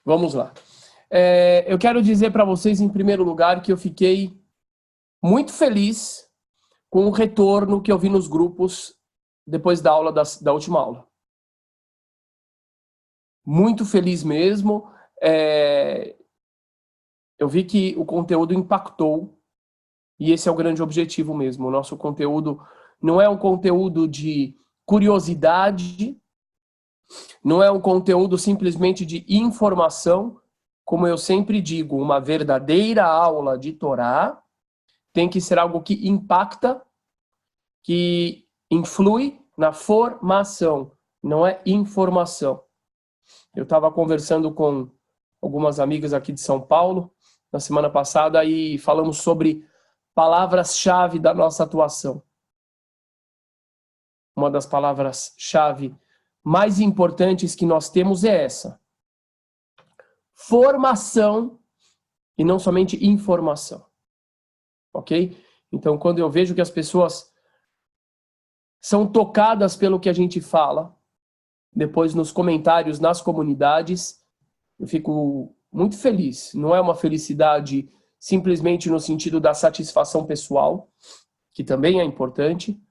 Vamos lá. Eu quero dizer para vocês, em primeiro lugar, que eu fiquei muito feliz com o retorno que eu vi nos grupos depois da aula da última aula. Muito feliz mesmo. Eu vi que o conteúdo impactou e esse é o grande objetivo mesmo. O nosso conteúdo não é um conteúdo de curiosidade, não é um conteúdo simplesmente de informação. Como eu sempre digo, uma verdadeira aula de Torá tem que ser algo que impacta, que influi na formação, não é informação. Eu estava conversando com algumas amigas aqui de São Paulo na semana passada e falamos sobre palavras-chave da nossa atuação. Uma das palavras-chave mais importantes que nós temos é essa: formação e não somente informação. Ok? Então, quando eu vejo que as pessoas são tocadas pelo que a gente fala, depois nos comentários, nas comunidades, eu fico muito feliz. Não é uma felicidade simplesmente no sentido da satisfação pessoal, que também é importante,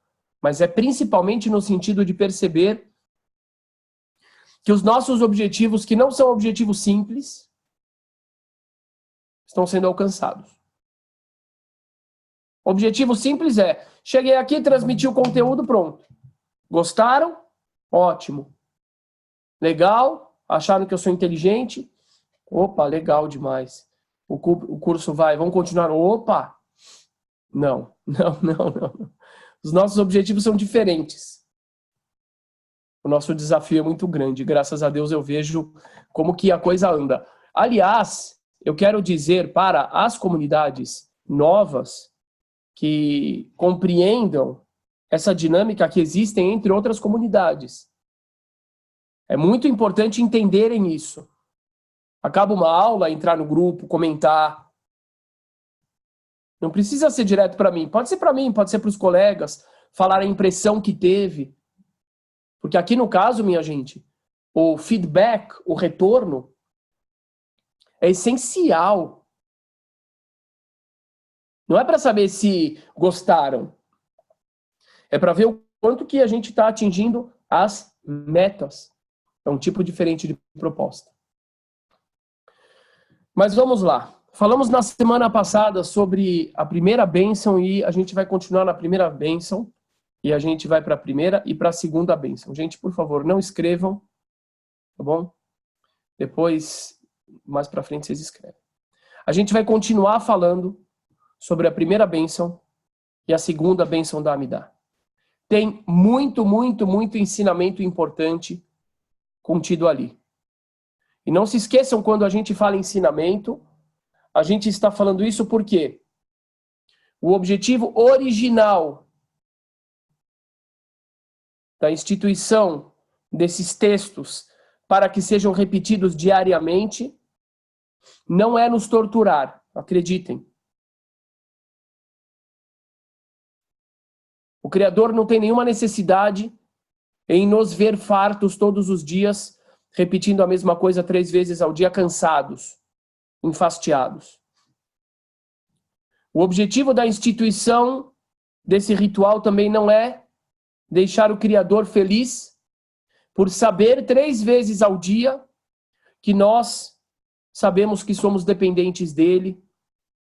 mas é principalmente no sentido de perceber que os nossos objetivos, que não são objetivos simples, estão sendo alcançados. O objetivo simples é: cheguei aqui, transmiti o conteúdo, pronto. Gostaram? Ótimo. Legal? Acharam que eu sou inteligente? Opa, legal demais. O curso vai, vamos continuar? Opa! Não. Os nossos objetivos são diferentes. O nosso desafio é muito grande. Graças a Deus eu vejo como que a coisa anda. Aliás, eu quero dizer para as comunidades novas que compreendam essa dinâmica que existe entre outras comunidades. É muito importante entenderem isso. Acaba uma aula, entrar no grupo, comentar. Não precisa ser direto para mim. Pode ser para mim, pode ser para os colegas, falar a impressão que teve. Porque aqui no caso, minha gente, o feedback, o retorno, é essencial. Não é para saber se gostaram. É para ver o quanto que a gente está atingindo as metas. É um tipo diferente de proposta. Mas vamos lá. Falamos na semana passada sobre a primeira bênção e a gente vai continuar na primeira bênção e a gente vai para a primeira e para a segunda bênção. Gente, por favor, não escrevam, tá bom? Depois, mais para frente, vocês escrevem. A gente vai continuar falando sobre a primeira bênção e a segunda bênção da Amidá. Tem muito ensinamento importante contido ali. E não se esqueçam, quando a gente fala ensinamento, a gente está falando isso porque o objetivo original da instituição desses textos para que sejam repetidos diariamente não é nos torturar, acreditem. O Criador não tem nenhuma necessidade em nos ver fartos todos os dias, repetindo a mesma coisa 3 vezes ao dia, cansados, enfastiados. O objetivo da instituição desse ritual também não é deixar o Criador feliz por saber 3 vezes ao dia que nós sabemos que somos dependentes dele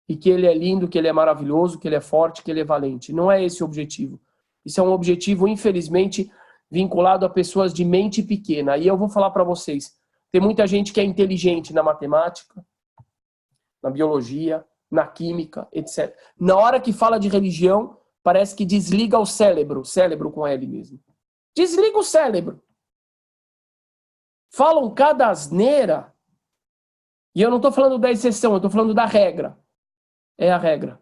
e que ele é lindo, que ele é maravilhoso, que ele é forte, que ele é valente. Não é esse o objetivo. Isso é um objetivo, infelizmente, vinculado a pessoas de mente pequena. E eu vou falar para vocês, tem muita gente que é inteligente na matemática, na biologia, na química, etc. Na hora que fala de religião, parece que desliga o cérebro com L mesmo. Desliga o cérebro. Falam cada asneira. E eu não estou falando da exceção, eu estou falando da regra. É a regra.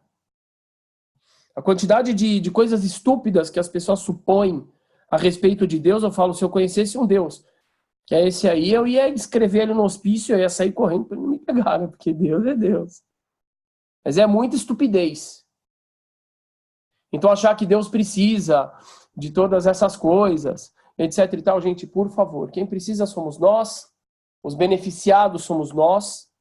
A quantidade de coisas estúpidas que as pessoas supõem a respeito de Deus, eu falo, se eu conhecesse um Deus, que é esse aí, eu ia escrever ele no hospício, eu ia sair correndo para ele não me pegar, né? Porque Deus é Deus. Mas é muita estupidez. Então achar que Deus precisa de todas essas coisas, etc e tal, gente, por favor, quem precisa somos nós, Os beneficiados somos nós.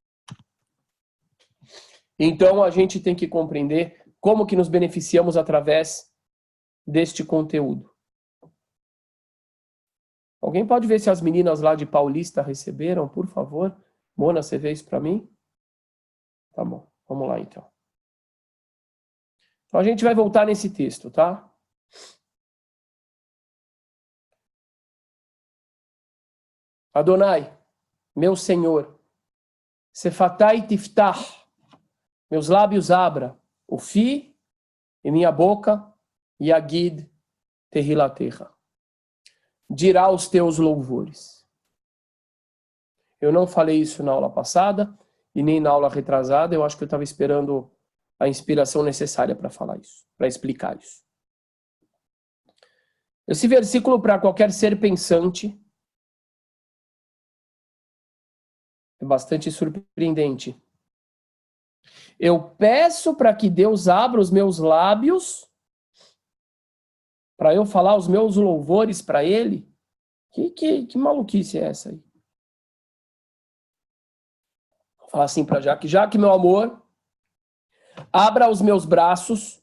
Então, a gente tem que compreender como que nos beneficiamos através deste conteúdo. Alguém pode ver se as meninas lá de Paulista receberam, por favor? Mona, você vê isso para mim? Tá bom, vamos lá então. Então, a gente vai voltar nesse texto, tá? Adonai, meu Senhor, Sefatai Tiftach, meus lábios abra, o fi e minha boca, Yagid Tehilatecha, dirá os teus louvores. Eu não falei isso na aula passada e nem na aula retrasada, eu acho que eu estava esperando a inspiração necessária para falar isso, para explicar isso. Esse versículo, para qualquer ser pensante, é bastante surpreendente. Eu peço para que Deus abra os meus lábios para eu falar os meus louvores para Ele. Que maluquice é essa aí? Vou falar assim para Jaque. Jaque, meu amor, abra os meus braços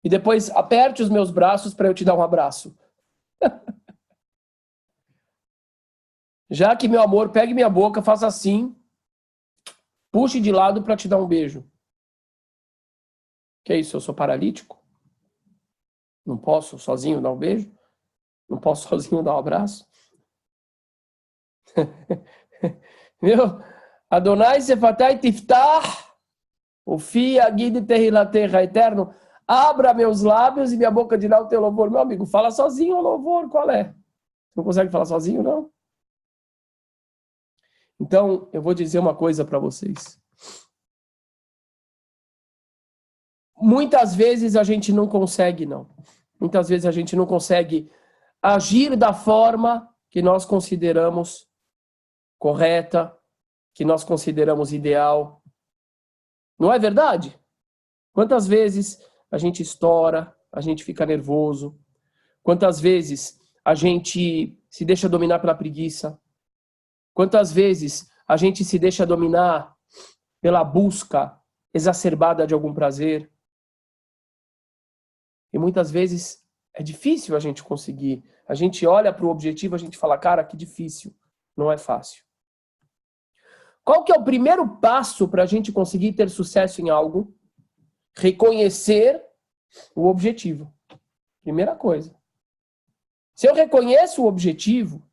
e depois aperte os meus braços para eu te dar um abraço. Jaque, meu amor, pegue minha boca, faça assim, puxe de lado para te dar um beijo. Que é isso? Eu sou paralítico? Não posso sozinho dar um beijo? Não posso sozinho dar um abraço? Meu, Adonai Sefatai Tiftach, o fi Agid Tehilatecha, eterno, abra meus lábios e minha boca dirá o teu louvor. Meu amigo, fala sozinho o louvor, qual é? Não consegue falar sozinho, não? Então, eu vou dizer uma coisa para vocês. Muitas vezes a gente não consegue, não. Muitas vezes a gente não consegue agir da forma que nós consideramos correta, que nós consideramos ideal. Não é verdade? Quantas vezes a gente estoura, a gente fica nervoso? Quantas vezes a gente se deixa dominar pela preguiça? Quantas vezes a gente se deixa dominar pela busca exacerbada de algum prazer? E muitas vezes é difícil a gente conseguir. A gente olha para o objetivo, a gente fala, cara, que difícil. Não é fácil. Qual que é o primeiro passo para a gente conseguir ter sucesso em algo? Reconhecer o objetivo. Primeira coisa. Se eu reconheço o objetivo,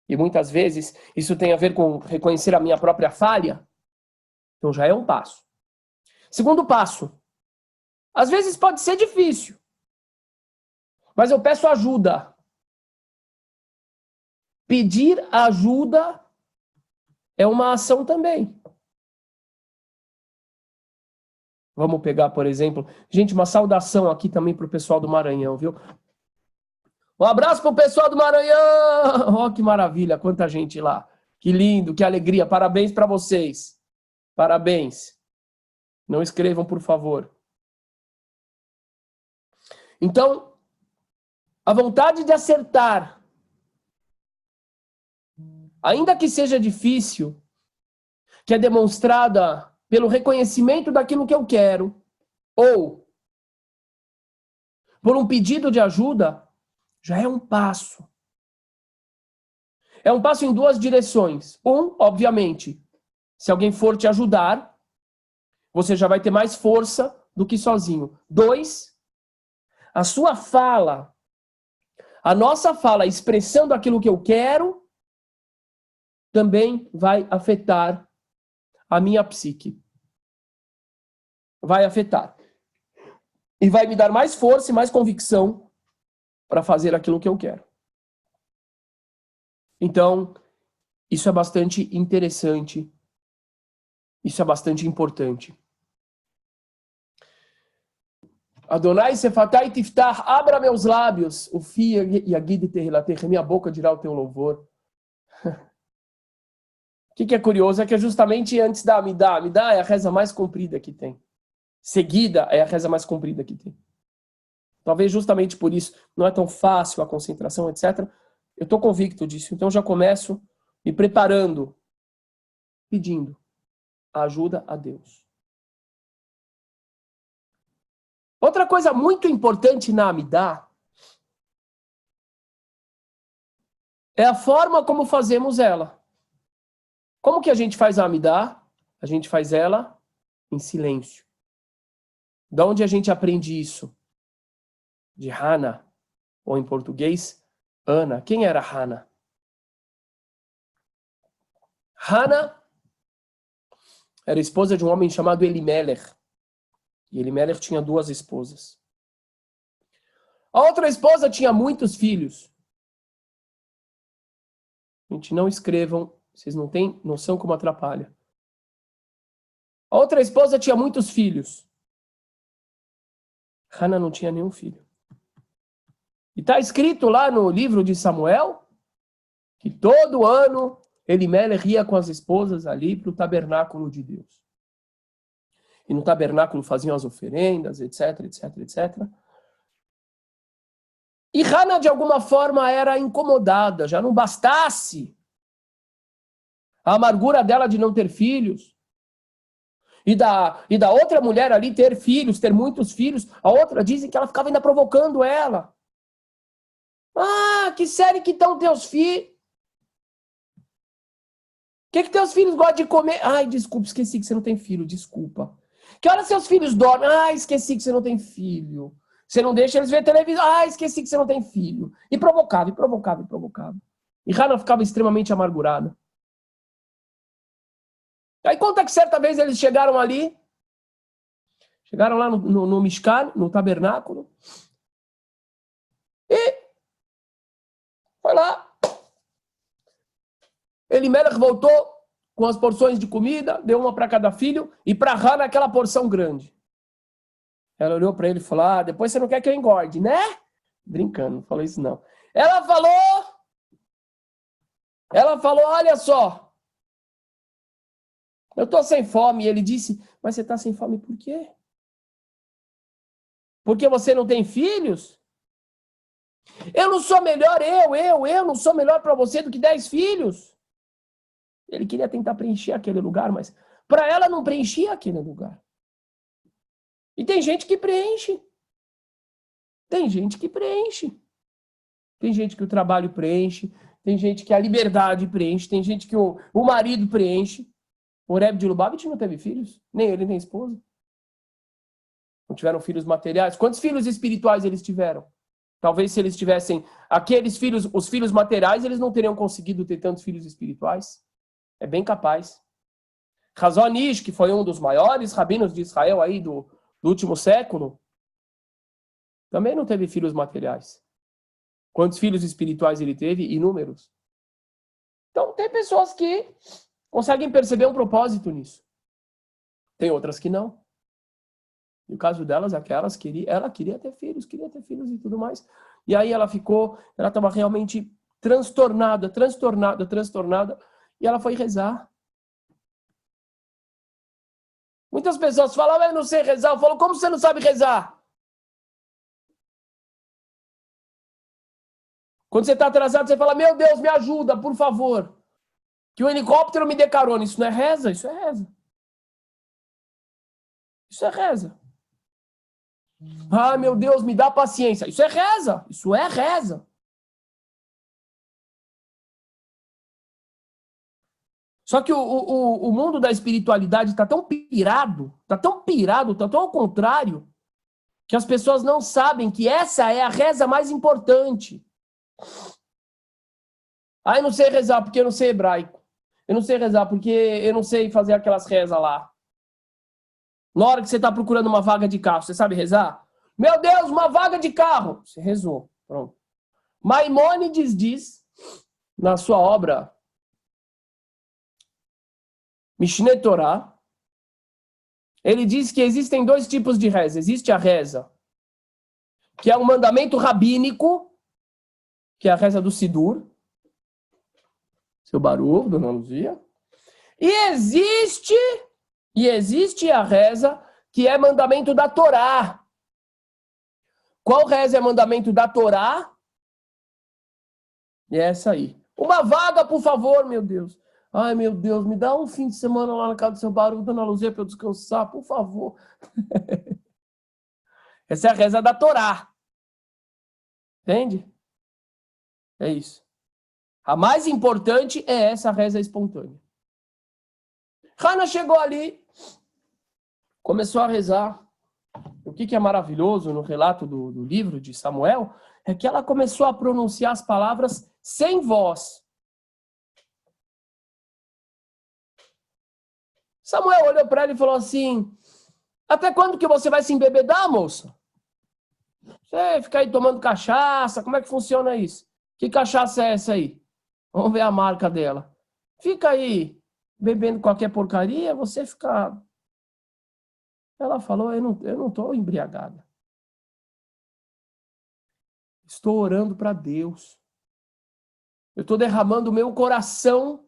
e muitas vezes isso tem a ver com reconhecer a minha própria falha, então já é um passo. Segundo passo. Às vezes pode ser difícil, mas eu peço ajuda. Pedir ajuda é uma ação também. Vamos pegar, por exemplo, gente, uma saudação aqui também para o pessoal do Maranhão, viu? Um abraço para o pessoal do Maranhão! Oh, que maravilha, quanta gente lá. Que lindo, que alegria. Parabéns para vocês. Parabéns. Não escrevam, por favor. Então, a vontade de acertar, ainda que seja difícil, que é demonstrada pelo reconhecimento daquilo que eu quero, ou por um pedido de ajuda, já é um passo. É um passo em duas direções. Um, obviamente, se alguém for te ajudar, você já vai ter mais força do que sozinho. Dois, a sua fala, a nossa fala expressando aquilo que eu quero, também vai afetar a minha psique. Vai afetar. E vai me dar mais força e mais convicção para fazer aquilo que eu quero. Então, isso é bastante interessante. Isso é bastante importante. Adonai Sefatai Tiftach, abra meus lábios, o fi Yagid Tehilatecha, minha boca dirá o teu louvor. O que é curioso é que é justamente antes da Amidá. Amidá é a reza mais comprida que tem. Seguida é a reza mais comprida que tem. Talvez justamente por isso não é tão fácil a concentração, etc. Eu estou convicto disso. Então já começo e preparando, pedindo ajuda a Deus. Outra coisa muito importante na Amidah é a forma como fazemos ela. Como que a gente faz a Amidah? A gente faz ela em silêncio. Da onde a gente aprende isso? De Hana, ou em português, Ana. Quem era Hana? Hana era esposa de um homem chamado Elimelech. E Elimelech tinha 2 esposas. A outra esposa tinha muitos filhos. Gente, não escrevam, vocês não têm noção como atrapalha. A outra esposa tinha muitos filhos. Hana não tinha nenhum filho. E está escrito lá no livro de Samuel que todo ano Elimelech ia com as esposas ali para o tabernáculo de Deus. E no tabernáculo faziam as oferendas, etc, etc, etc. E Hana, de alguma forma, era incomodada. Já não bastasse a amargura dela de não ter filhos. E da outra mulher ali ter filhos, ter muitos filhos. A outra dizem que ela ficava ainda provocando ela. Ah, que série que estão teus filhos? O que teus filhos gostam de comer? Ai, desculpa, esqueci que você não tem filho, desculpa. Que hora seus filhos dormem? Ah, esqueci que você não tem filho. Você não deixa eles ver televisão. Ah, esqueci que você não tem filho. E provocava, e provocava, e provocava. E Hana ficava extremamente amargurada. Aí conta que certa vez eles chegaram ali. Chegaram lá no Mishkan, no tabernáculo. E foi lá. Elimelech voltou com as porções de comida, deu uma para cada filho, e para Hana aquela porção grande. Ela olhou para ele e falou, ah, depois você não quer que eu engorde, né? Brincando, não falou isso não. Ela falou, olha só, eu tô sem fome. E ele disse, mas você tá sem fome por quê? Porque você não tem filhos? Eu não sou melhor, eu não sou melhor para você do que 10 filhos. Ele queria tentar preencher aquele lugar, mas para ela não preenchia aquele lugar. E tem gente que preenche. Tem gente que preenche. Tem gente que o trabalho preenche. Tem gente que a liberdade preenche. Tem gente que o marido preenche. O Rebbe de Lubavitch não teve filhos. Nem ele, nem a esposa. Não tiveram filhos materiais. Quantos filhos espirituais eles tiveram? Talvez se eles tivessem aqueles filhos, os filhos materiais, eles não teriam conseguido ter tantos filhos espirituais. É bem capaz. Chazon Ish, que foi um dos maiores rabinos de Israel aí do último século, também não teve filhos materiais. Quantos filhos espirituais ele teve? Inúmeros. Então, tem pessoas que conseguem perceber um propósito nisso. Tem outras que não. E o caso delas, aquelas, ela queria ter filhos e tudo mais. E aí ela estava realmente transtornada. E ela foi rezar. Muitas pessoas falam, eu não sei rezar. Eu falo, como você não sabe rezar? Quando você está atrasado, você fala, meu Deus, me ajuda, por favor. Que o helicóptero me dê carona. Isso não é reza? Isso é reza. Isso é reza. Ah, meu Deus, me dá paciência. Isso é reza. Isso é reza. Só que o mundo da espiritualidade está tão pirado, está tão ao contrário, que as pessoas não sabem que essa é a reza mais importante. Ah, eu não sei rezar porque eu não sei hebraico. Eu não sei rezar porque eu não sei fazer aquelas rezas lá. Na hora que você está procurando uma vaga de carro, você sabe rezar? Meu Deus, uma vaga de carro! Você rezou. Pronto. Maimônides diz, na sua obra Mishneh Torah, ele diz que existem 2 tipos de reza. Existe a reza, que é um mandamento rabínico, que é a reza do Sidur, seu Baruch, Dona Luzia. E existe a reza que é mandamento da Torá. Qual reza é mandamento da Torá? É essa aí. O Uma vaga, por favor, meu Deus. Ai, meu Deus, me dá um fim de semana lá na casa do seu Baruch, dona Luzia, para eu descansar, por favor. Essa é a reza da Torá. Entende? É isso. A mais importante é essa reza espontânea. Hana chegou ali, começou a rezar. O que é maravilhoso no relato do livro de Samuel é que ela começou a pronunciar as palavras sem voz. Samuel olhou para ela e falou assim: até quando que você vai se embebedar, moça? Você fica aí tomando cachaça, como é que funciona isso? Que cachaça é essa aí? Vamos ver a marca dela. Fica aí bebendo qualquer porcaria, você fica... Ela falou, eu não estou embriagada. Estou orando para Deus. Eu estou derramando o meu coração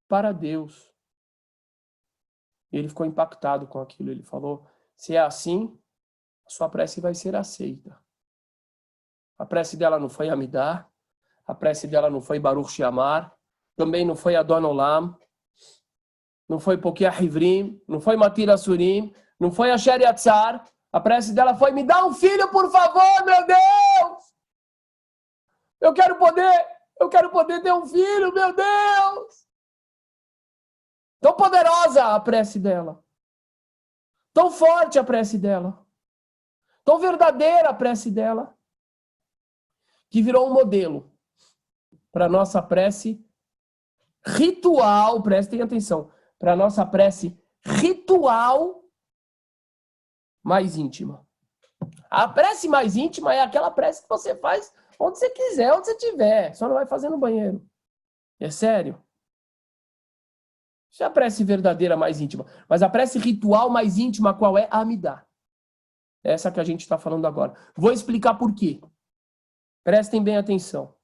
para Deus. E ele ficou impactado com aquilo. Ele falou, se é assim, a sua prece vai ser aceita. A prece dela não foi Amidá, a prece dela não foi Baruch Sheamar, também não foi Adon Olam, não foi Pokiah Hivrim, não foi Matir Asurim, não foi Asher Yatzar. A prece dela foi, me dá um filho, por favor, meu Deus! Eu quero poder ter um filho, meu Deus! Tão poderosa a prece dela. Tão forte a prece dela. Tão verdadeira a prece dela. Que virou um modelo para a nossa prece ritual, prestem atenção, para a nossa prece ritual mais íntima. A prece mais íntima é aquela prece que você faz onde você quiser, onde você estiver, só não vai fazer no banheiro. É sério. Isso é a prece verdadeira mais íntima. Mas a prece ritual mais íntima, qual é? A Amidá. Essa que a gente está falando agora. Vou explicar por quê. Prestem bem atenção.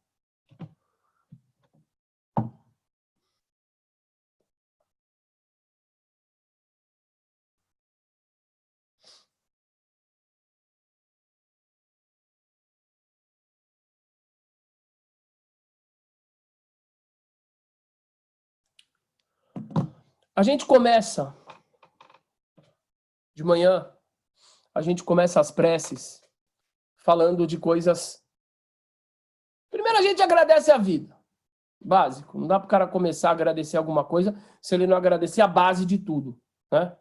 A gente começa de manhã, a gente começa as preces falando de coisas... Primeiro a gente agradece a vida. Básico. Não dá para o cara começar a agradecer alguma coisa se ele não agradecer a base de tudo. Né?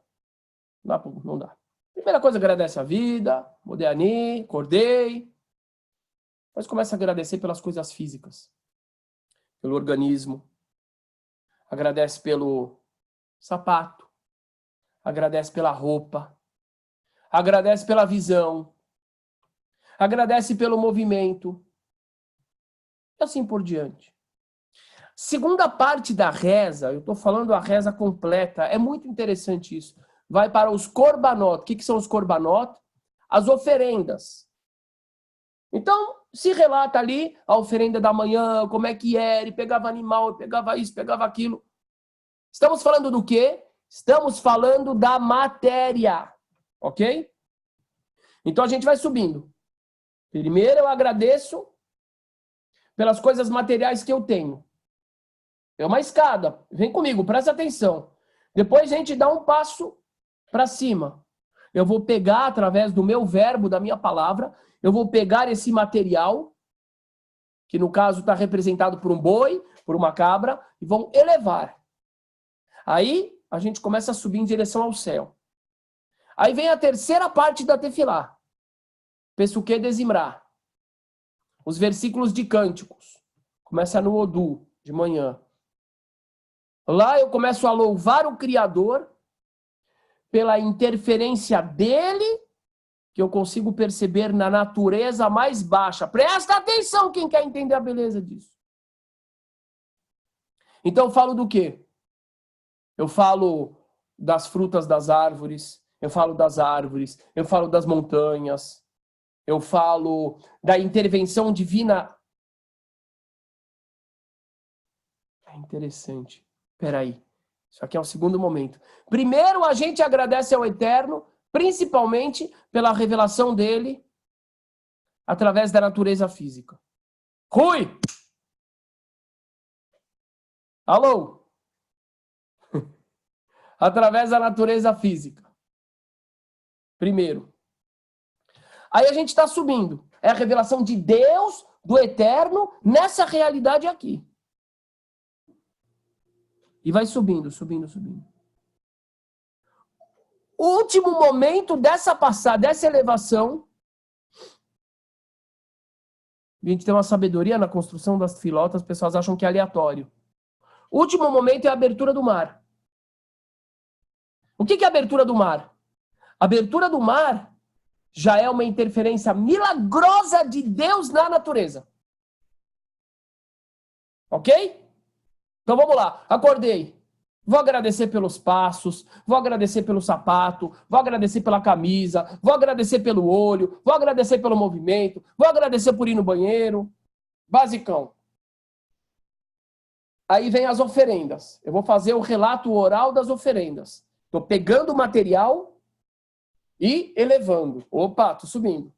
Não dá. Primeira coisa, agradece a vida, Modéani, acordei. Depois começa a agradecer pelas coisas físicas. Pelo organismo. Agradece pelo sapato. Agradece pela roupa. Agradece pela visão. Agradece pelo movimento. E assim por diante. Segunda parte da reza, eu estou falando a reza completa, é muito interessante isso. Vai para os korbanot. O que são os korbanot? As oferendas. Então, se relata ali a oferenda da manhã, como é que era, ele pegava animal, ele pegava isso, pegava aquilo. Estamos falando do quê? Estamos falando da matéria, ok? Então a gente vai subindo. Primeiro eu agradeço pelas coisas materiais que eu tenho. É uma escada. Vem comigo, presta atenção. Depois a gente dá um passo para cima. Eu vou pegar, através do meu verbo, da minha palavra, eu vou pegar esse material, que no caso está representado por um boi, por uma cabra, e vão elevar. Aí a gente começa a subir em direção ao céu. Aí vem a terceira parte da tefilá. Pessuquê Dezimrá. Os versículos de cânticos. Começa no Odu, de manhã. Lá eu começo a louvar o Criador pela interferência dele, que eu consigo perceber na natureza mais baixa. Presta atenção quem quer entender a beleza disso. Então eu falo do quê? Eu falo das frutas das árvores, eu falo das árvores, eu falo das montanhas, eu falo da intervenção divina. É interessante. Peraí. Isso aqui é o segundo momento. Primeiro, a gente agradece ao Eterno, principalmente pela revelação dele através da natureza física. Rui! Alô? Através da natureza física. Primeiro. Aí a gente está subindo. É a revelação de Deus, do eterno, nessa realidade aqui. E vai subindo, subindo, subindo. O último momento dessa passada, dessa elevação, a gente tem uma sabedoria na construção das filotas, as pessoas acham que é aleatório. O último momento é a abertura do mar. O que é a abertura do mar? A abertura do mar já é uma interferência milagrosa de Deus na natureza. Ok? Então vamos lá. Acordei. Vou agradecer pelos passos, vou agradecer pelo sapato, vou agradecer pela camisa, vou agradecer pelo olho, vou agradecer pelo movimento, vou agradecer por ir no banheiro. Basicão. Aí vem as oferendas. Eu vou fazer o relato oral das oferendas. Estou pegando o material e elevando. Opa, estou subindo.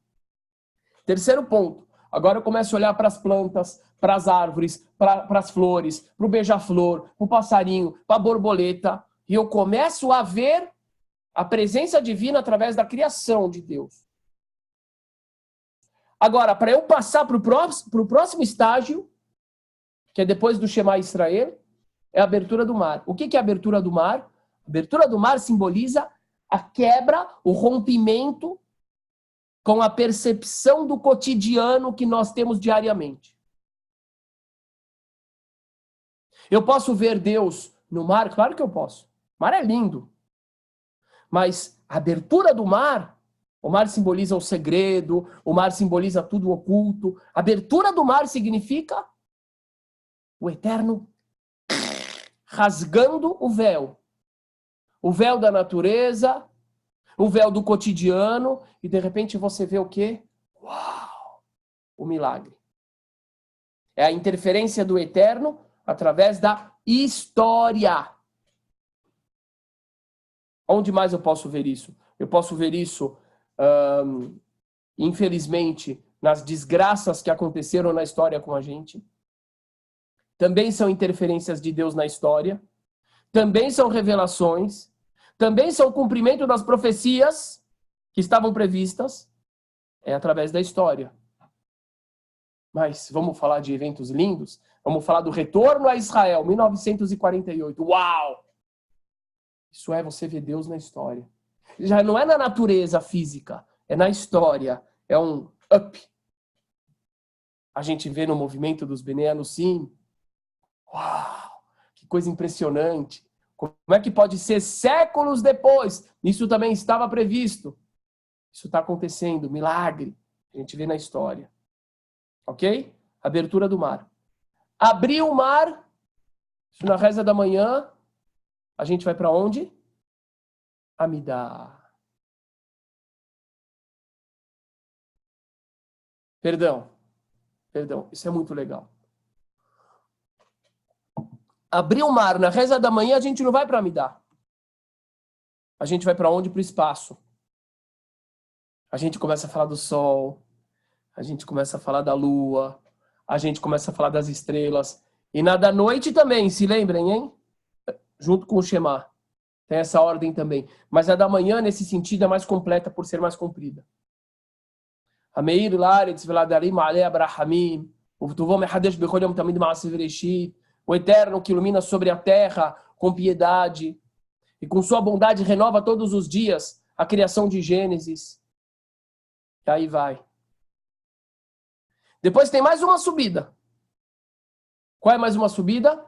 Terceiro ponto. Agora eu começo a olhar para as plantas, para as árvores, para as flores, para o beija-flor, para o passarinho, para a borboleta. E eu começo a ver a presença divina através da criação de Deus. Agora, para eu passar para o próximo estágio, que é depois do Shema Israel, é a abertura do mar. O que é a abertura do mar? A abertura do mar simboliza a quebra, o rompimento com a percepção do cotidiano que nós temos diariamente. Eu posso ver Deus no mar? Claro que eu posso. O mar é lindo. Mas a abertura do mar, o mar simboliza o segredo, o mar simboliza tudo oculto. A abertura do mar significa o eterno rasgando o véu. O véu da natureza, o véu do cotidiano, e de repente você vê o quê? Uau! O milagre. É a interferência do eterno através da história. Onde mais eu posso ver isso? Eu posso ver isso, infelizmente, nas desgraças que aconteceram na história com a gente. Também são interferências de Deus na história. Também são revelações. Também são o cumprimento das profecias que estavam previstas. É através da história. Mas vamos falar de eventos lindos? Vamos falar do retorno a Israel, 1948. Uau! Isso é você ver Deus na história. Já não é na natureza física, é na história. É um up. A gente vê no movimento dos Bnei Anusim. Uau! Que coisa impressionante. Como é que pode ser séculos depois? Isso também estava previsto. Isso está acontecendo, milagre. A gente vê na história. Ok? Abertura do mar. Abrir o mar, isso na reza da manhã, a gente vai para onde? Amidá. Perdão, isso é muito legal. Abrir o mar na reza da manhã, a gente não vai para Amidá. A gente vai para onde? Para o espaço. A gente começa a falar do sol, a gente começa a falar da lua, a gente começa a falar das estrelas. E na da noite também, se lembrem, hein? Junto com o Shema. Tem essa ordem também. Mas a da manhã, nesse sentido, é mais completa por ser mais comprida. Ameir Laretz Veladarim Ale Abrahamim, Uvtuvom Ehadesh Bechol Yom Tamid Ma'aseh Bereshit, o Eterno que ilumina sobre a terra com piedade e com sua bondade renova todos os dias a criação de Gênesis. E aí vai. Depois tem mais uma subida. Qual é mais uma subida?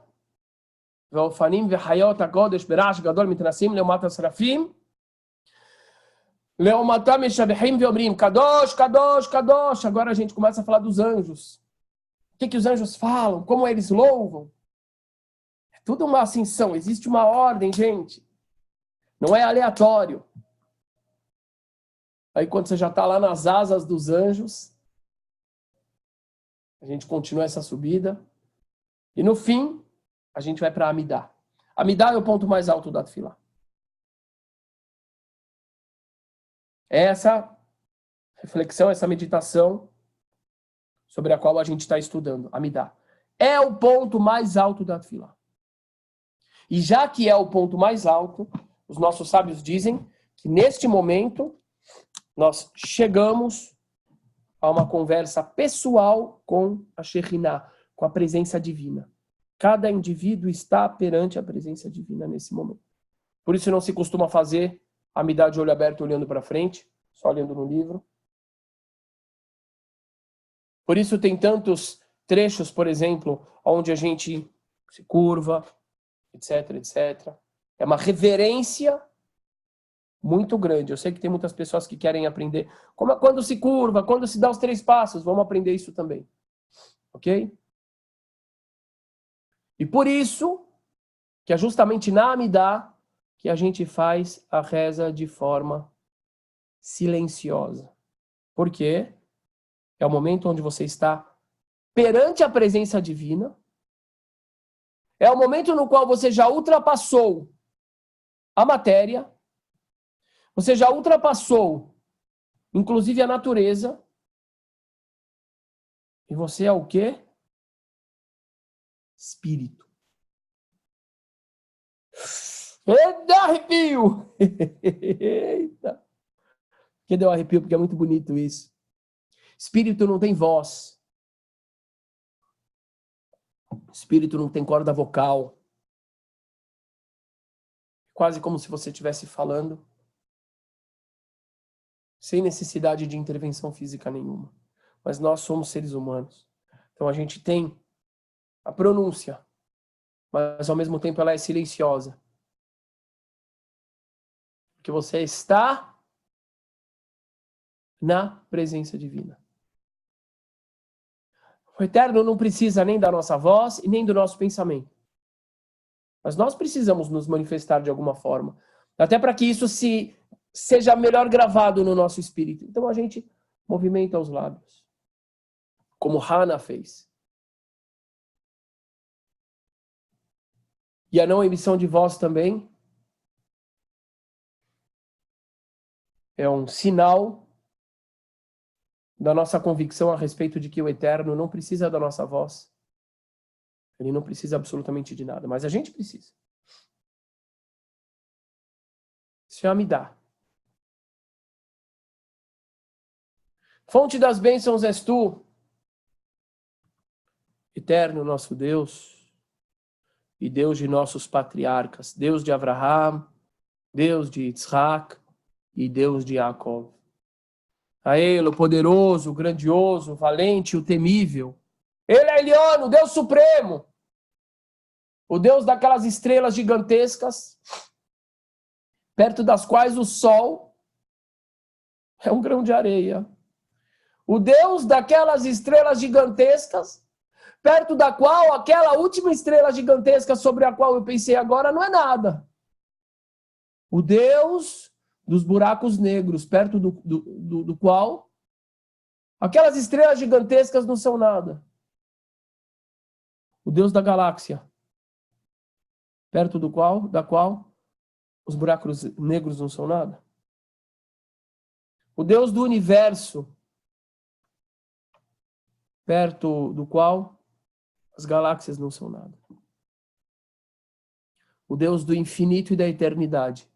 Ve'ofanim ve'hayot hakodesh berash gadol mitnasim leomat hasrafim leomatam meshabechim ve'omrim kadosh, kadosh, kadosh. Agora a gente começa a falar dos anjos. O que os anjos falam? Como eles louvam? É tudo uma ascensão. Existe uma ordem, gente. Não é aleatório. Aí quando você já está lá nas asas dos anjos, a gente continua essa subida. E no fim, a gente vai para Amidá. Amidá é o ponto mais alto da Tefilá. Essa reflexão, essa meditação sobre a qual a gente está estudando, Amidá. É o ponto mais alto da Tefilá. E já que é o ponto mais alto, os nossos sábios dizem que neste momento nós chegamos a uma conversa pessoal com a Shekhinah, com a presença divina. Cada indivíduo está perante a presença divina nesse momento. Por isso não se costuma fazer a Amidá de olho aberto olhando para frente, só olhando no livro. Por isso tem tantos trechos, por exemplo, onde a gente se curva, etc, etc. É uma reverência muito grande. Eu sei que tem muitas pessoas que querem aprender como quando se curva, quando se dá os 3 passos. Vamos aprender isso também. Ok? E por isso, que é justamente na Amidá que a gente faz a reza de forma silenciosa. Por quê? É o momento onde você está perante a presença divina. É o momento no qual você já ultrapassou a matéria. Você já ultrapassou, inclusive, a natureza. E você é o quê? Espírito. Deu arrepio! Eita! Por que deu arrepio? Porque é muito bonito isso. Espírito não tem voz. Espírito não tem corda vocal. Quase como se você estivesse falando sem necessidade de intervenção física nenhuma. Mas nós somos seres humanos. Então a gente tem a pronúncia, mas ao mesmo tempo ela é silenciosa. Porque você está na presença divina. O Eterno não precisa nem da nossa voz e nem do nosso pensamento. Mas nós precisamos nos manifestar de alguma forma. Até para que isso seja melhor gravado no nosso espírito. Então a gente movimenta os lábios. Como Hana fez. E a não emissão de voz também é um sinal da nossa convicção a respeito de que o Eterno não precisa da nossa voz. Ele não precisa absolutamente de nada, mas a gente precisa. Isso é Amidá. Fonte das bênçãos és tu, Eterno nosso Deus, e Deus de nossos patriarcas, Deus de Abraham, Deus de Isaac e Deus de Jacob. A Ele, o poderoso, o grandioso, o valente, o temível. Ele é Elion, o Deus supremo. O Deus daquelas estrelas gigantescas, perto das quais o sol é um grão de areia. O Deus daquelas estrelas gigantescas, perto da qual aquela última estrela gigantesca sobre a qual eu pensei agora não é nada. O Deus dos buracos negros, perto do qual aquelas estrelas gigantescas não são nada. O Deus da galáxia, perto da qual os buracos negros não são nada. O Deus do universo, perto do qual as galáxias não são nada. O Deus do infinito e da eternidade,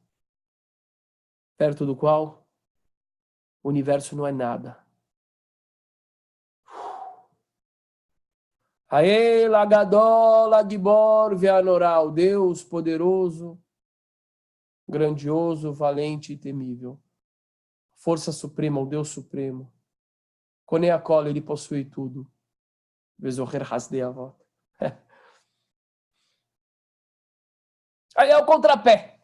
perto do qual o universo não é nada. Aê, Lagadol, Agibor, Veanorá, o Deus poderoso, grandioso, valente e temível. Força suprema, o Deus supremo. Coneacola, ele possui tudo. Vezoher Hasdei Avot. Aí é o contrapé.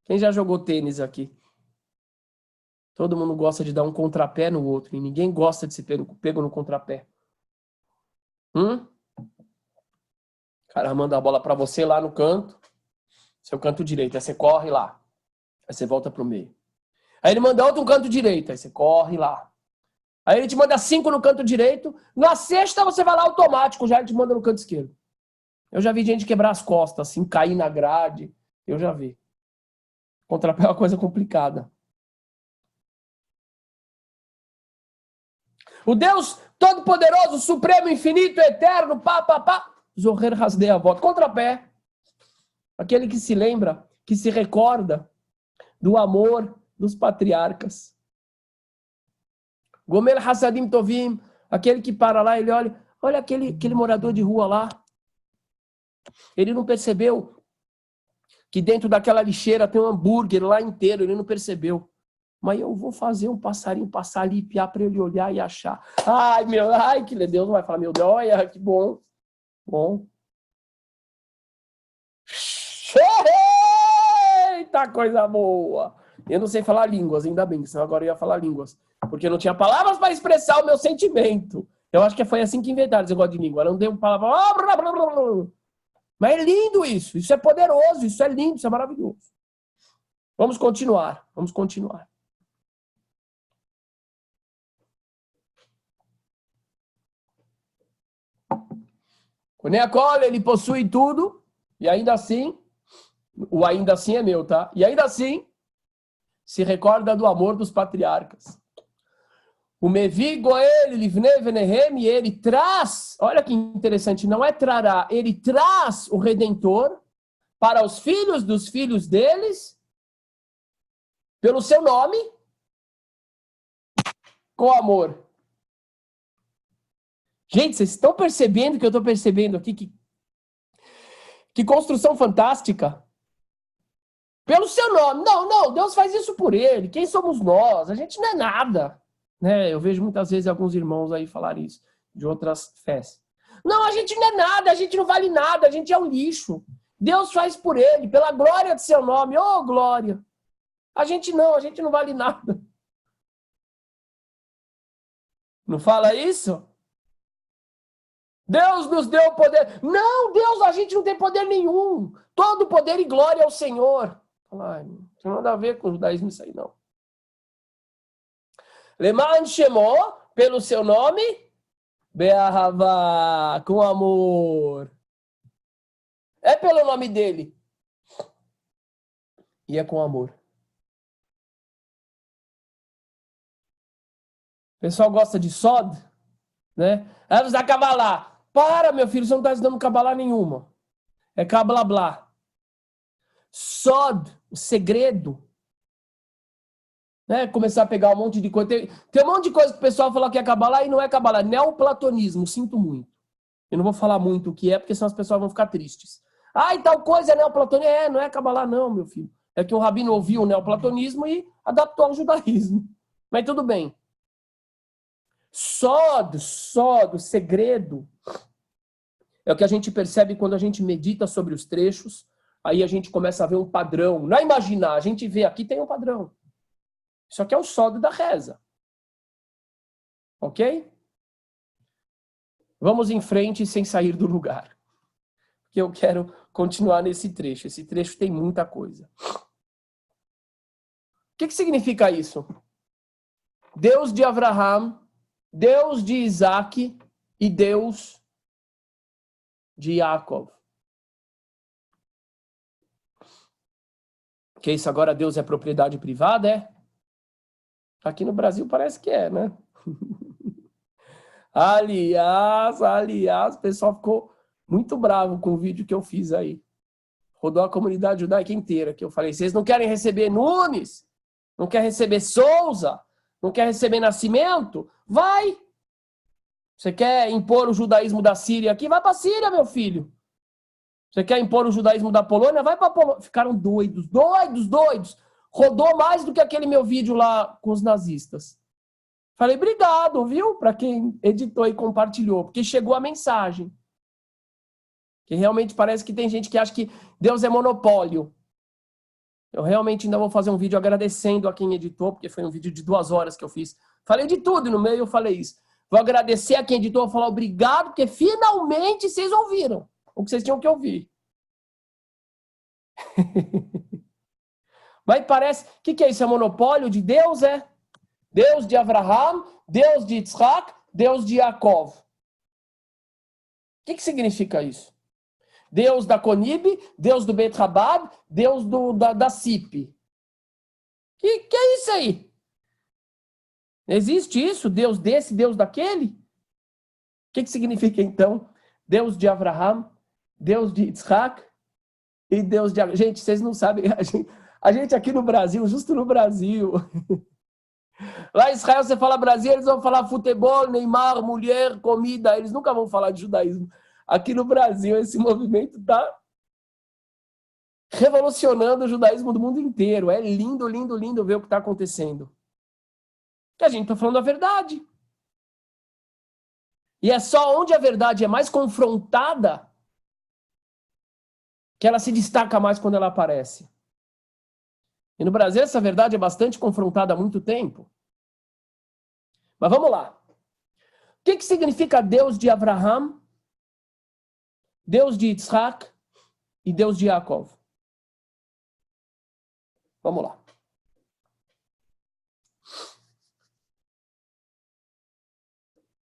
Quem já jogou tênis aqui? Todo mundo gosta de dar um contrapé no outro. E ninguém gosta de ser pego no contrapé. O cara manda a bola para você lá no canto. Seu canto direito. Aí você corre lá. Aí você volta pro meio. Aí ele manda outro no canto direito. Aí você corre lá. Aí ele te manda 5 no canto direito. Na sexta você vai lá automático. Já ele te manda no canto esquerdo. Eu já vi gente quebrar as costas, assim, cair na grade. Eu já vi. Contrapé é uma coisa complicada. O Deus Todo-Poderoso, Supremo, Infinito, Eterno, Zoher Hasdei Avot. Contrapé. Aquele que se lembra, que se recorda do amor dos patriarcas. Gomer Hassadim Tovim. Aquele que para lá, ele olha aquele morador de rua lá. Ele não percebeu que dentro daquela lixeira tem um hambúrguer lá inteiro. Ele não percebeu. Mas eu vou fazer um passarinho passar ali, piar para ele olhar e achar. Ai, que Deus não vai falar, meu Deus, olha, que bom. Bom. Eita, coisa boa. Eu não sei falar línguas, ainda bem, senão agora eu ia falar línguas. Porque eu não tinha palavras para expressar o meu sentimento. Eu acho que foi assim que inventaram esse negócio de língua. Não deu palavra. Mas é lindo isso. Isso é poderoso, isso é lindo, isso é maravilhoso. Vamos continuar. O Neacol, ele possui tudo, e ainda assim, o ainda assim é meu, tá? E ainda assim, se recorda do amor dos patriarcas. O Mevi Goel, Livnei Venehem, e ele traz, olha que interessante, não é trará, ele traz o Redentor para os filhos dos filhos deles, pelo seu nome, com amor. Gente, vocês estão percebendo que eu estou percebendo aqui? Que construção fantástica. Pelo seu nome. Não, Deus faz isso por ele. Quem somos nós? A gente não é nada. Né? Eu vejo muitas vezes alguns irmãos aí falarem isso, de outras fés. Não, a gente não é nada, a gente não vale nada, a gente é um lixo. Deus faz por ele, pela glória de seu nome. Oh, glória. A gente não vale nada. Não fala isso? Deus nos deu poder. Não, Deus, a gente não tem poder nenhum. Todo poder e glória ao Senhor. Ai, não tem nada a ver com o judaísmo isso aí, não. Leman Shemó, pelo seu nome, Be'ahavá, com amor. É pelo nome dele. E é com amor. O pessoal gosta de Sod, né? Aí você dá Kabbalah. Para, meu filho, você não está estudando Kabbalah nenhuma. É Kabbalah. Sod, o segredo. Né? Começar a pegar um monte de coisa. Tem um monte de coisa que o pessoal fala que é Kabbalah e não é Kabbalah. Neoplatonismo, sinto muito. Eu não vou falar muito o que é, porque senão as pessoas vão ficar tristes. E tal coisa é neoplatonismo. Não é Kabbalah não, meu filho. É que o rabino ouviu o neoplatonismo e adaptou ao judaísmo. Mas tudo bem. Sod, o segredo, é o que a gente percebe quando a gente medita sobre os trechos. Aí a gente começa a ver um padrão. Não é imaginar, a gente vê aqui tem um padrão. Isso aqui é o sod da reza. Ok? Vamos em frente sem sair do lugar. Porque eu quero continuar nesse trecho. Esse trecho tem muita coisa. O que significa isso? Deus de Abraham, Deus de Isaac e Deus de Jacob. Que isso agora Deus é propriedade privada, é? Aqui no Brasil parece que é, né? Aliás, o pessoal ficou muito bravo com o vídeo que eu fiz aí. Rodou a comunidade judaica inteira, que eu falei, vocês não querem receber Nunes? Não quer receber Souza? Não quer receber Nascimento? Vai! Você quer impor o judaísmo da Síria aqui? Vai para a Síria, meu filho. Você quer impor o judaísmo da Polônia? Vai para a Polônia. Ficaram doidos. Rodou mais do que aquele meu vídeo lá com os nazistas. Falei, obrigado, viu? Para quem editou e compartilhou, porque chegou a mensagem. Que realmente parece que tem gente que acha que Deus é monopólio. Eu realmente ainda vou fazer um vídeo agradecendo a quem editou, porque foi um vídeo de 2 horas que eu fiz. Falei de tudo e no meio eu falei isso. Vou agradecer a quem editou, falar obrigado, porque finalmente vocês ouviram o que vocês tinham que ouvir. Mas parece... O que é isso? É monopólio de Deus, é? Deus de Abraham, Deus de Isaac, Deus de Jacob. O que significa isso? Deus da Conib, Deus do Beit Chabad, Deus da CIP. Que é isso aí? Existe isso? Deus desse, Deus daquele? O que significa, então, Deus de Abraham, Deus de Isaac e Deus de... Gente, vocês não sabem, a gente aqui no Brasil, justo no Brasil... Lá em Israel você fala Brasil, eles vão falar futebol, Neymar, mulher, comida, eles nunca vão falar de judaísmo. Aqui no Brasil esse movimento está revolucionando o judaísmo do mundo inteiro. É lindo, lindo, lindo ver o que está acontecendo. E a gente está falando a verdade. E é só onde a verdade é mais confrontada que ela se destaca mais quando ela aparece. E no Brasil essa verdade é bastante confrontada há muito tempo. Mas vamos lá. O que significa Deus de Abraham, Deus de Isaac e Deus de Jacob? Vamos lá.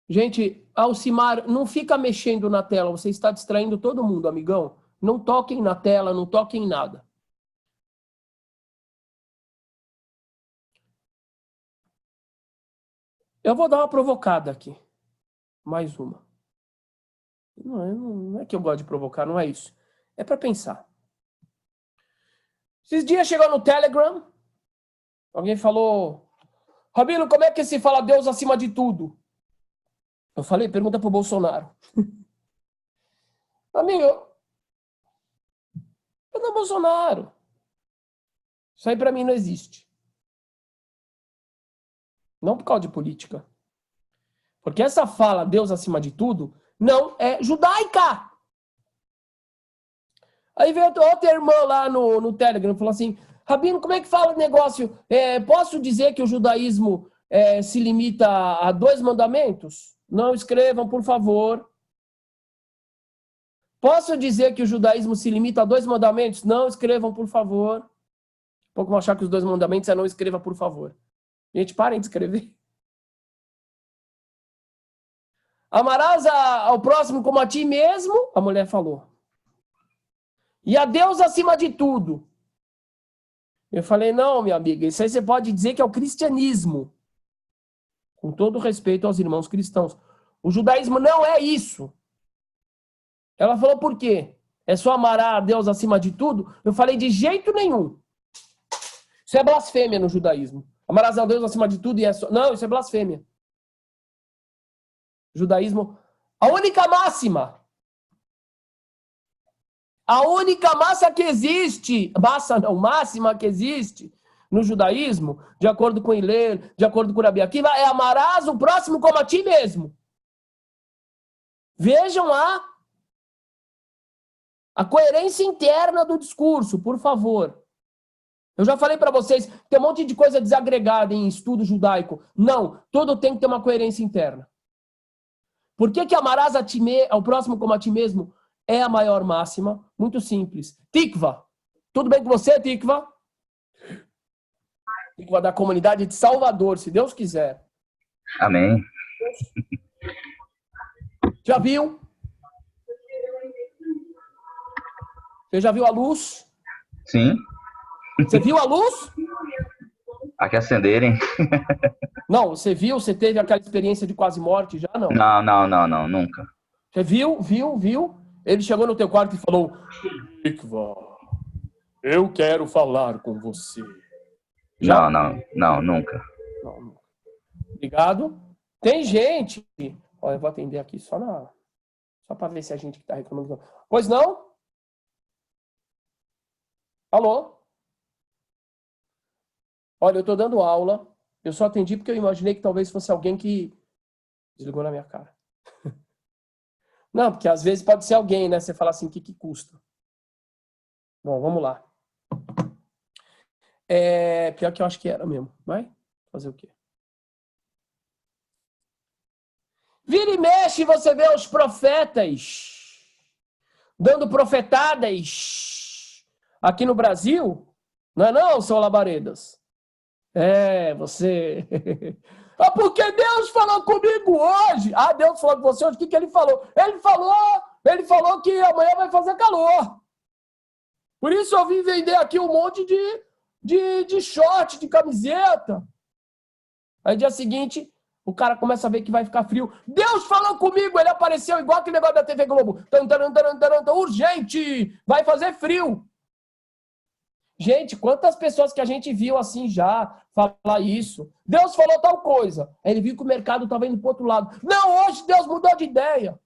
Gente, Alcimar, não fica mexendo na tela, você está distraindo todo mundo, amigão. Não toquem na tela, não toquem em nada. Eu vou dar uma provocada aqui. Mais uma. Não é que eu gosto de provocar, não é isso. É para pensar. Esses dias chegou no Telegram, alguém falou, Rabino, como é que se fala Deus acima de tudo? Eu falei, pergunta pro Bolsonaro. Amigo, eu não Bolsonaro. Isso aí para mim não existe. Não por causa de política. Porque essa fala, Deus acima de tudo, não é judaica. Aí veio outra irmã lá no Telegram e falou assim, Rabino, como é que fala o negócio? Posso dizer que o judaísmo se limita a 2 mandamentos? Não escrevam, por favor. Posso dizer que o judaísmo se limita a 2 mandamentos? Não escrevam, por favor. Um pouco vão achar que os 2 mandamentos é não escreva, por favor. Gente, parem de escrever. Amarás ao próximo como a ti mesmo, a mulher falou. E a Deus acima de tudo. Eu falei, não, minha amiga, isso aí você pode dizer que é o cristianismo. Com todo respeito aos irmãos cristãos. O judaísmo não é isso. Ela falou, por quê? É só amar a Deus acima de tudo? Eu falei, de jeito nenhum. Isso é blasfêmia no judaísmo. Amarás a Deus acima de tudo e é só... Não, isso é blasfêmia. Judaísmo, a única máxima que existe, máxima que existe no judaísmo, de acordo com Hillel, de acordo com Rabi Akiva, é amarás o próximo como a ti mesmo. Vejam a coerência interna do discurso, por favor. Eu já falei para vocês, tem um monte de coisa desagregada em estudo judaico. Não, tudo tem que ter uma coerência interna. Por que amarás ao próximo como a ti mesmo é a maior máxima? Muito simples. Tikva. Tudo bem com você, Tikva? Tikva da comunidade de Salvador, se Deus quiser. Amém. Já viu? Você já viu a luz? Sim. Você viu a luz? Aqui acenderem. Não, você teve aquela experiência de quase morte já, não? Não, nunca. Você viu? Ele chegou no teu quarto e falou, Tikva, eu quero falar com você. Já? Não, nunca. Não. Obrigado. Tem gente... Olha, eu vou atender aqui só para ver se a gente que está reclamando. Pois não? Alô? Olha, eu estou dando aula. Eu só atendi porque eu imaginei que talvez fosse alguém que desligou na minha cara. Não, porque às vezes pode ser alguém, né? Você fala assim, o que custa? Bom, vamos lá. Pior que eu acho que era mesmo. Vai fazer o quê? Vira e mexe, você vê os profetas dando profetadas aqui no Brasil. Não é não, seu Labaredas? Você... porque Deus falou comigo hoje. Deus falou com você hoje. O que ele falou? Ele falou que amanhã vai fazer calor. Por isso eu vim vender aqui um monte de short, de camiseta. Aí dia seguinte, O cara começa a ver que vai ficar frio. Deus falou comigo, ele apareceu igual aquele negócio da TV Globo. Tan, tan, tan, tan, tan, urgente, vai fazer frio. Gente, quantas pessoas que a gente viu assim já falar isso? Deus falou tal coisa. Aí ele viu que o mercado estava indo para o outro lado. Não, hoje Deus mudou de ideia.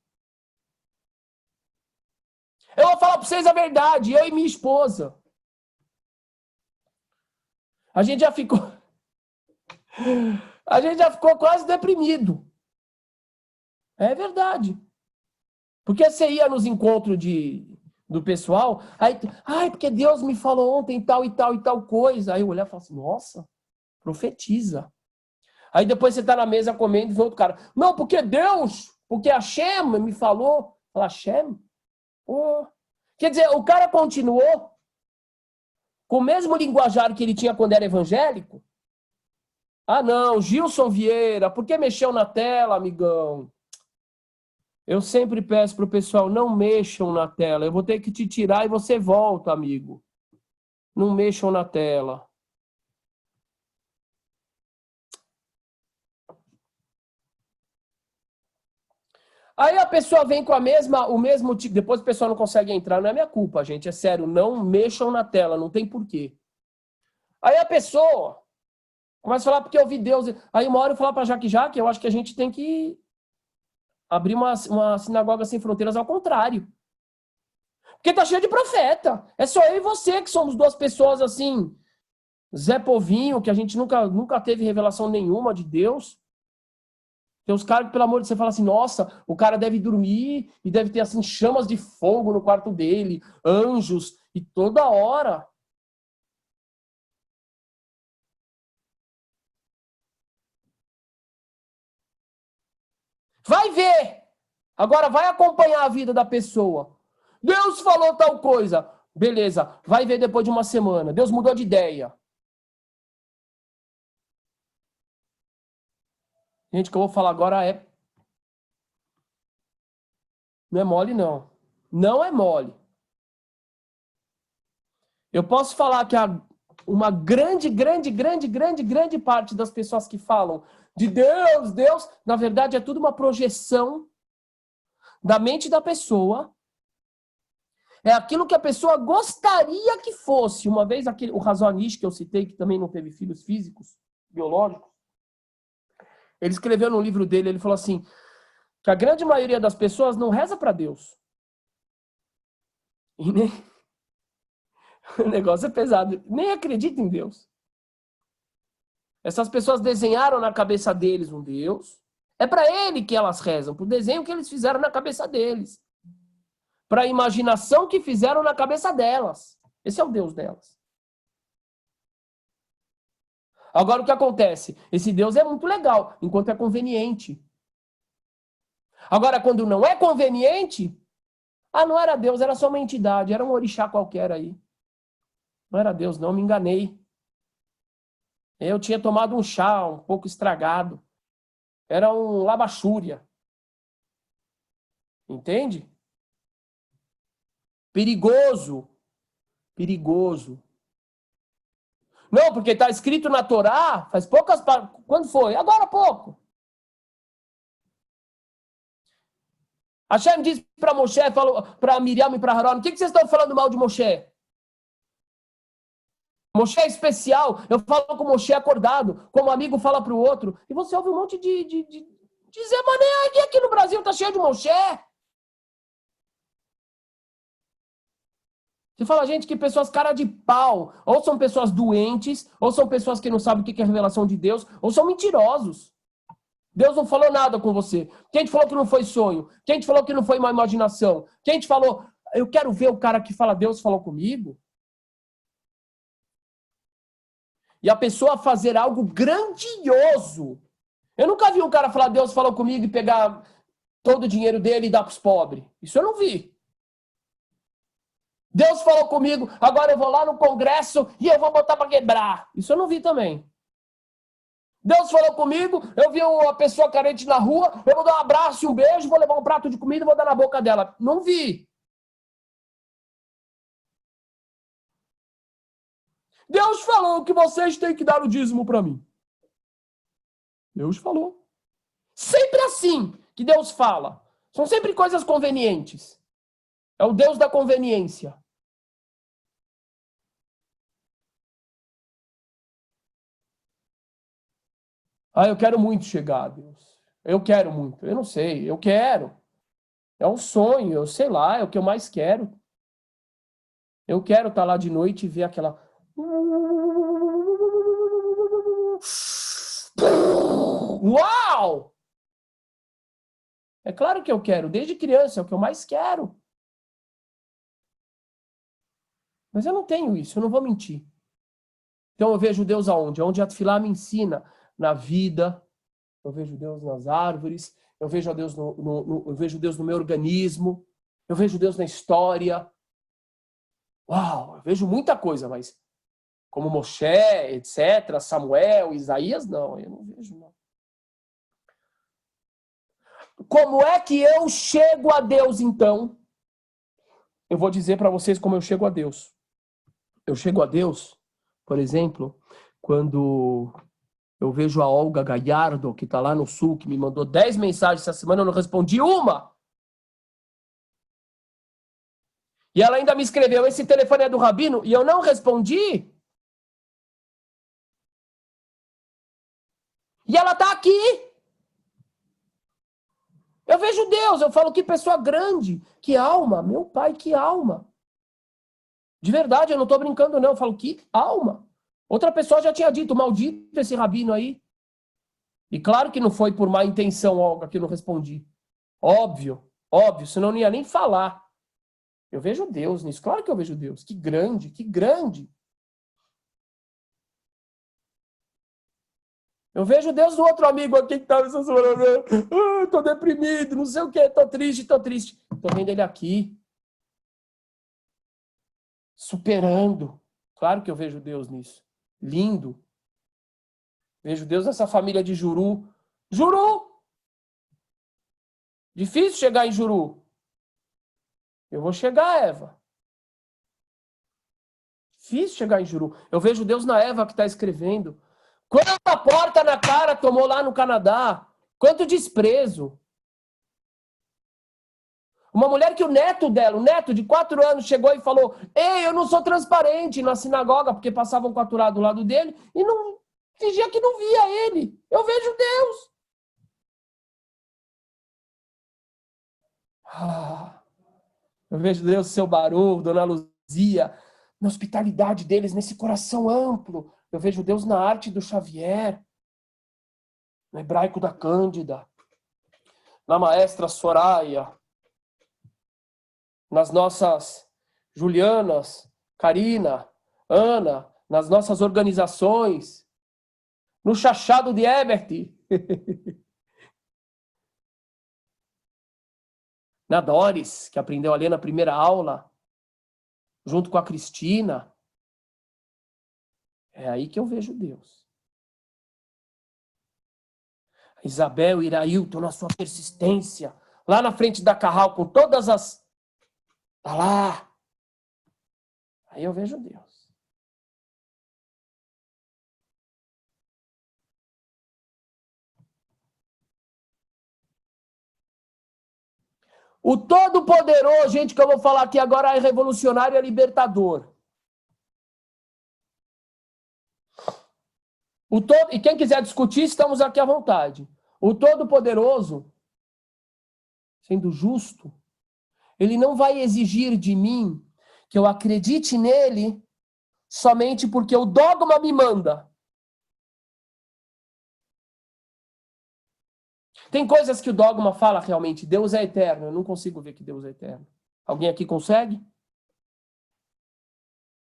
Eu vou falar para vocês a verdade, eu e minha esposa. A gente já ficou quase deprimido. É verdade. Porque você ia nos encontros do pessoal, aí, ai, porque Deus me falou ontem tal e tal e tal coisa. Aí eu olhava e falava assim, nossa, profetiza. Aí depois você tá na mesa comendo e vê outro cara, não, porque Deus, porque a Hashem me falou. Fala, Hashem? Oh. Quer dizer, o cara continuou com o mesmo linguajar que ele tinha quando era evangélico. Ah, não, Gilson Vieira, por que mexeu na tela, amigão? Eu sempre peço pro pessoal, não mexam na tela. Eu vou ter que te tirar e você volta, amigo. Não mexam na tela. Aí a pessoa vem com o mesmo tipo. Depois o pessoal não consegue entrar, não é minha culpa, gente. É sério, não mexam na tela, não tem porquê. Aí a pessoa começa a falar porque eu vi Deus. Aí uma hora eu falo pra Jaque, eu acho que a gente tem que abrir uma sinagoga sem fronteiras ao contrário. Porque tá cheio de profeta. É só eu e você que somos duas pessoas assim, Zé Povinho, que a gente nunca teve revelação nenhuma de Deus. Tem uns caras que, pelo amor de Deus, você fala assim, nossa, o cara deve dormir e deve ter, assim, chamas de fogo no quarto dele, anjos, e toda hora. Vai ver! Agora vai acompanhar a vida da pessoa. Deus falou tal coisa. Beleza, vai ver depois de uma semana. Deus mudou de ideia. Gente, o que eu vou falar agora não é mole, não. Não é mole. Eu posso falar que uma grande parte das pessoas que falam de Deus, na verdade é tudo uma projeção da mente da pessoa. É aquilo que a pessoa gostaria que fosse. Uma vez o Razonish, que eu citei, que também não teve filhos físicos, biológicos, ele escreveu no livro dele, ele falou assim, que a grande maioria das pessoas não reza para Deus. E nem... O negócio é pesado. Nem acredita em Deus. Essas pessoas desenharam na cabeça deles um Deus. É para ele que elas rezam, para o desenho que eles fizeram na cabeça deles. Para a imaginação que fizeram na cabeça delas. Esse é o Deus delas. Agora o que acontece? Esse Deus é muito legal, enquanto é conveniente. Agora, quando não é conveniente, não era Deus, era só uma entidade, era um orixá qualquer aí. Não era Deus, não, me enganei. Eu tinha tomado um chá um pouco estragado. Era um labachúria. Entende? Perigoso. Perigoso. Não, porque está escrito na Torá, faz poucas... Quando foi? Agora há pouco. Hashem disse para Moshe, falou para Miriam e para Haron, o que vocês estão falando mal de Moshe? Moshe é especial, eu falo com Moshe acordado, como um amigo fala para o outro, e você ouve um monte de Zé Mané, aqui no Brasil tá cheio de Moshe. Você fala, gente, que pessoas cara de pau, ou são pessoas doentes, ou são pessoas que não sabem o que é revelação de Deus, ou são mentirosos. Deus não falou nada com você. Quem te falou que não foi sonho? Quem te falou que não foi uma imaginação? Quem te falou, eu quero ver o cara que fala, Deus falou comigo? E a pessoa fazer algo grandioso. Eu nunca vi um cara falar, Deus falou comigo e pegar todo o dinheiro dele e dar para os pobres. Isso eu não vi. Deus falou comigo, agora eu vou lá no Congresso e eu vou botar para quebrar. Isso eu não vi também. Deus falou comigo, eu vi uma pessoa carente na rua, eu vou dar um abraço e um beijo, vou levar um prato de comida e vou dar na boca dela. Não vi. Deus falou que vocês têm que dar o dízimo para mim. Deus falou. Sempre assim que Deus fala. São sempre coisas convenientes. É o Deus da conveniência. Ah, eu quero muito chegar a Deus. Eu quero muito. Eu não sei, eu quero. É um sonho, eu sei lá, é o que eu mais quero. Eu quero estar lá de noite e ver aquela... Uau! É claro que eu quero, desde criança, é o que eu mais quero. Mas eu não tenho isso, eu não vou mentir. Então eu vejo Deus aonde? Onde a Tefilá me ensina. Na vida, eu vejo Deus nas árvores, eu vejo Deus eu vejo Deus no meu organismo, eu vejo Deus na história. Uau, eu vejo muita coisa, mas como Moshe, etc., Samuel, Isaías, não, eu não vejo, não. Como é que eu chego a Deus, então? Eu vou dizer para vocês como eu chego a Deus. Eu chego a Deus, por exemplo, quando eu vejo a Olga Gallardo, que está lá no Sul, que me mandou 10 mensagens essa semana, eu não respondi uma. E ela ainda me escreveu, esse telefone é do Rabino, e eu não respondi. E ela está aqui. Eu vejo Deus, eu falo que pessoa grande, que alma, meu pai, que alma. De verdade, eu não estou brincando não, eu falo que alma. Outra pessoa já tinha dito, maldito esse Rabino aí. E claro que não foi por má intenção, Olga, que eu não respondi. Óbvio, óbvio, senão eu não ia nem falar. Eu vejo Deus nisso, claro que eu vejo Deus. Que grande, que grande. Eu vejo Deus no outro amigo aqui que estava essa semana. Tô deprimido, não sei o quê, tô triste, tô triste. Tô vendo ele aqui. Superando. Claro que eu vejo Deus nisso. Lindo. Vejo Deus nessa família de Juru. Juru! Difícil chegar em Juru. Eu vou chegar, Eva. Difícil chegar em Juru. Eu vejo Deus na Eva que está escrevendo. Quanta porta na cara tomou lá no Canadá. Quanto desprezo. Uma mulher que o neto dela, o neto de 4 anos, chegou e falou: ei, eu não sou transparente na sinagoga, porque passavam com a Torá do lado dele, e não fingia que não via ele. Eu vejo Deus. Eu vejo Deus, seu Baru, Dona Luzia, na hospitalidade deles, nesse coração amplo. Eu vejo Deus na arte do Xavier, no hebraico da Cândida, na maestra Soraya, nas nossas Julianas, Karina, Ana, nas nossas organizações, no chachado de Ebert, na Doris, que aprendeu a ler na primeira aula, junto com a Cristina. É aí que eu vejo Deus. Isabel e Irailton, na sua persistência, lá na frente da Carral, com todas as... Tá lá. Aí eu vejo Deus. O Todo-Poderoso, gente, que eu vou falar aqui agora, é revolucionário e é libertador. E quem quiser discutir, estamos aqui à vontade. O Todo-Poderoso, sendo justo, ele não vai exigir de mim que eu acredite nele somente porque o dogma me manda. Tem coisas que o dogma fala realmente, Deus é eterno. Eu não consigo ver que Deus é eterno. Alguém aqui consegue?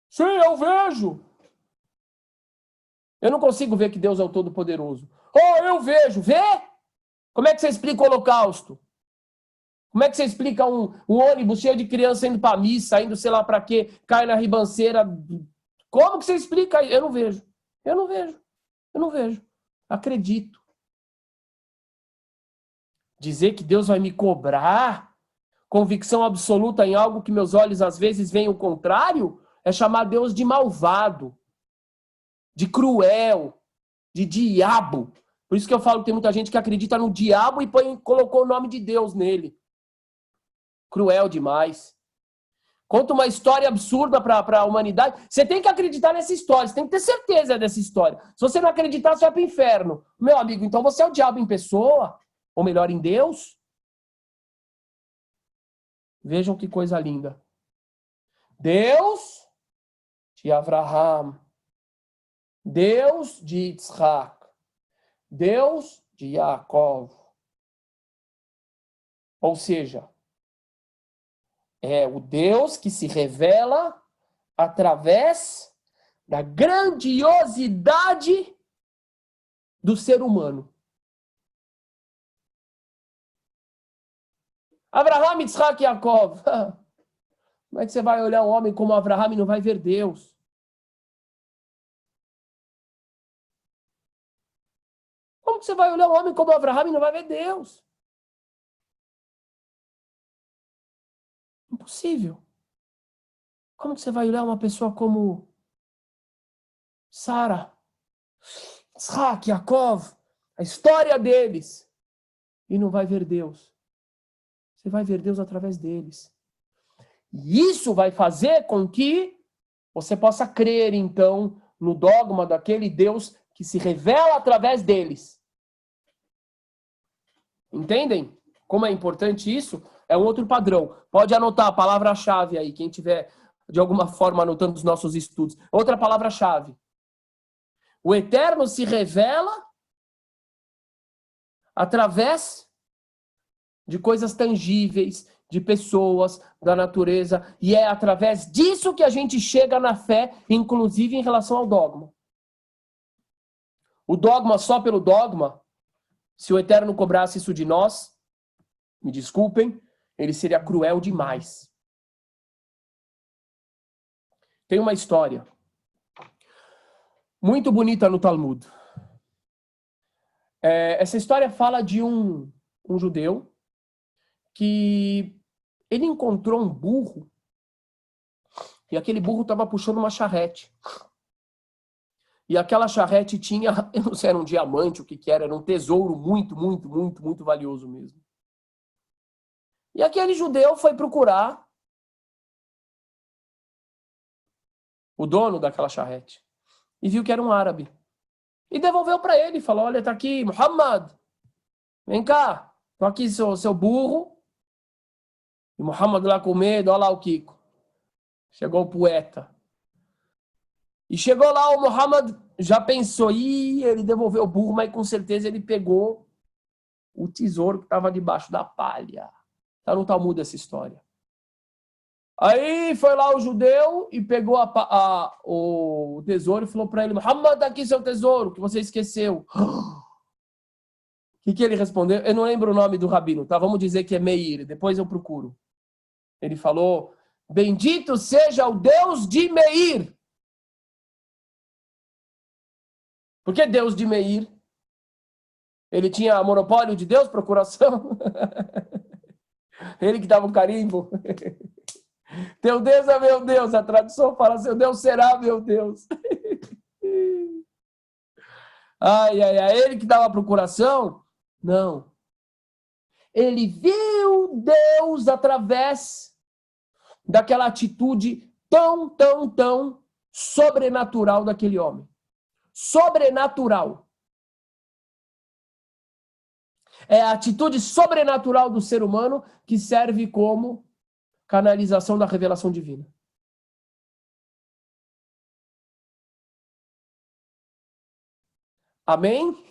Sim, eu vejo. Eu não consigo ver que Deus é o Todo-Poderoso. Oh, eu vejo. Vê? Como é que você explica o Holocausto? Como é que você explica um ônibus cheio de criança indo para a missa, indo sei lá para quê, cai na ribanceira? Como que você explica? Eu não vejo. Eu não vejo. Eu não vejo. Acredito. Dizer que Deus vai me cobrar convicção absoluta em algo que meus olhos às vezes veem o contrário é chamar Deus de malvado, de cruel, de diabo. Por isso que eu falo que tem muita gente que acredita no diabo e colocou o nome de Deus nele. Cruel demais. Conta uma história absurda para a humanidade. Você tem que acreditar nessa história, você tem que ter certeza dessa história. Se você não acreditar, você vai para o inferno. Meu amigo, então você é o diabo em pessoa? Ou melhor, em Deus? Vejam que coisa linda. Deus de Abraham, Deus de Isaac, Deus de Jacob. Ou seja, é o Deus que se revela através da grandiosidade do ser humano. Abraham, Isaac e Jacob. Como é que você vai olhar um homem como Abraham e não vai ver Deus? Como que você vai olhar um homem como Abraham e não vai ver Deus? Impossível. Como que você vai olhar uma pessoa como Sara, Isaac, Jacob, a história deles, e não vai ver Deus? Você vai ver Deus através deles. E isso vai fazer com que você possa crer, então, no dogma daquele Deus que se revela através deles. Entendem como é importante isso? É um outro padrão. Pode anotar a palavra-chave aí, quem tiver de alguma forma anotando os nossos estudos. Outra palavra-chave. O Eterno se revela através de coisas tangíveis, de pessoas, da natureza, e é através disso que a gente chega na fé, inclusive em relação ao dogma. O dogma só pelo dogma, se o Eterno cobrasse isso de nós, me desculpem, ele seria cruel demais. Tem uma história muito bonita no Talmud. Essa história fala de um judeu que ele encontrou um burro e aquele burro estava puxando uma charrete. E aquela charrete tinha, eu não sei, era um diamante, o que era um tesouro muito, muito, muito, muito valioso mesmo. E aquele judeu foi procurar o dono daquela charrete e viu que era um árabe. E devolveu para ele, falou, olha, tá aqui, Muhammad, vem cá, tô aqui seu burro. E Muhammad lá com medo, olha lá o Kiko. Chegou o poeta. E chegou lá, o Muhammad já pensou, ele devolveu o burro, mas com certeza ele pegou o tesouro que estava debaixo da palha. Está no Talmud essa história. Aí foi lá o judeu e pegou o tesouro e falou para ele, Muhammad, tá aqui seu tesouro, que você esqueceu. O que ele respondeu? Eu não lembro o nome do rabino, tá? Vamos dizer que é Meir, depois eu procuro. Ele falou, bendito seja o Deus de Meir. Por que Deus de Meir? Ele tinha monopólio de Deus, procuração? Ele que dava o carimbo? Teu Deus é meu Deus. A tradução fala, seu Deus será meu Deus. Ai, ele que dava a procuração? Não. Ele viu Deus através daquela atitude tão, tão, tão sobrenatural daquele homem. Sobrenatural. É a atitude sobrenatural do ser humano que serve como canalização da revelação divina. Amém?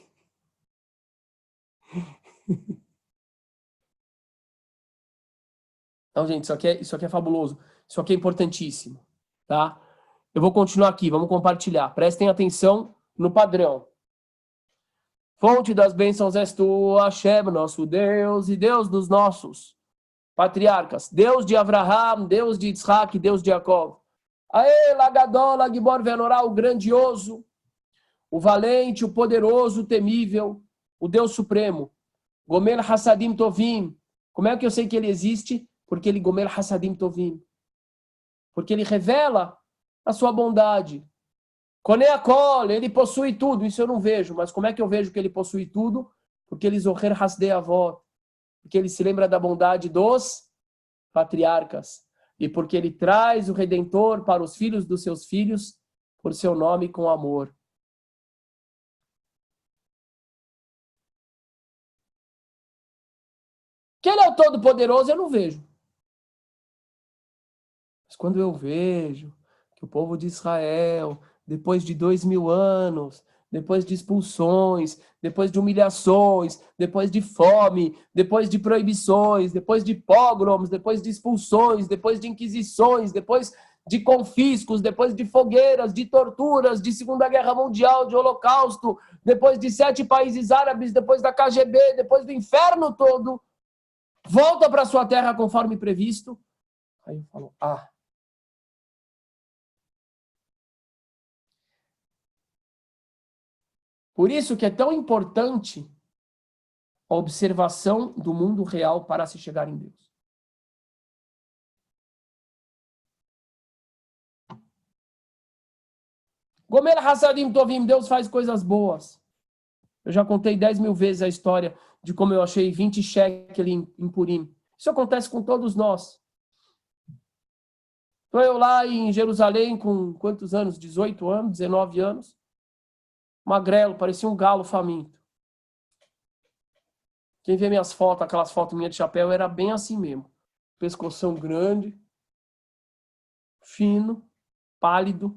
Então, gente, isso aqui é fabuloso. Isso aqui é importantíssimo. Tá? Eu vou continuar aqui, vamos compartilhar. Prestem atenção no padrão. Fonte das bênçãos és tu, Hashem, nosso Deus e Deus dos nossos patriarcas. Deus de Abraham, Deus de Isaac, Deus de Jacob. Aê, Lagadol, Lagibor, Venorá, o grandioso, o valente, o poderoso, o temível, o Deus supremo. Gomer Hassadim Tovim. Como é que eu sei que ele existe? Porque ele Gomer Hassadim Tovim. Porque ele revela a sua bondade. Koneakol, ele possui tudo. Isso eu não vejo. Mas como é que eu vejo que ele possui tudo? Porque ele zoher hasdei avot. Porque ele se lembra da bondade dos patriarcas. E porque ele traz o Redentor para os filhos dos seus filhos por seu nome com amor. Que ele é o Todo-Poderoso, eu não vejo. Mas quando eu vejo que o povo de Israel, depois de 2000 anos, depois de expulsões, depois de humilhações, depois de fome, depois de proibições, depois de pogroms, depois de expulsões, depois de inquisições, depois de confiscos, depois de fogueiras, de torturas, de Segunda Guerra Mundial, de Holocausto, depois de 7 países árabes, depois da KGB, depois do inferno todo, volta para sua terra conforme previsto. Aí eu falo, Por isso que é tão importante a observação do mundo real para se chegar em Deus. Gomer Hassadim Tovim, Deus faz coisas boas. Eu já contei 10.000 vezes a história de como eu achei 20 shekel em Purim. Isso acontece com todos nós. Estou eu lá em Jerusalém com quantos anos? 18 anos, 19 anos. Magrelo, parecia um galo faminto. Quem vê minhas fotos, aquelas fotos minhas de chapéu, era bem assim mesmo. Pescoção grande, fino, pálido.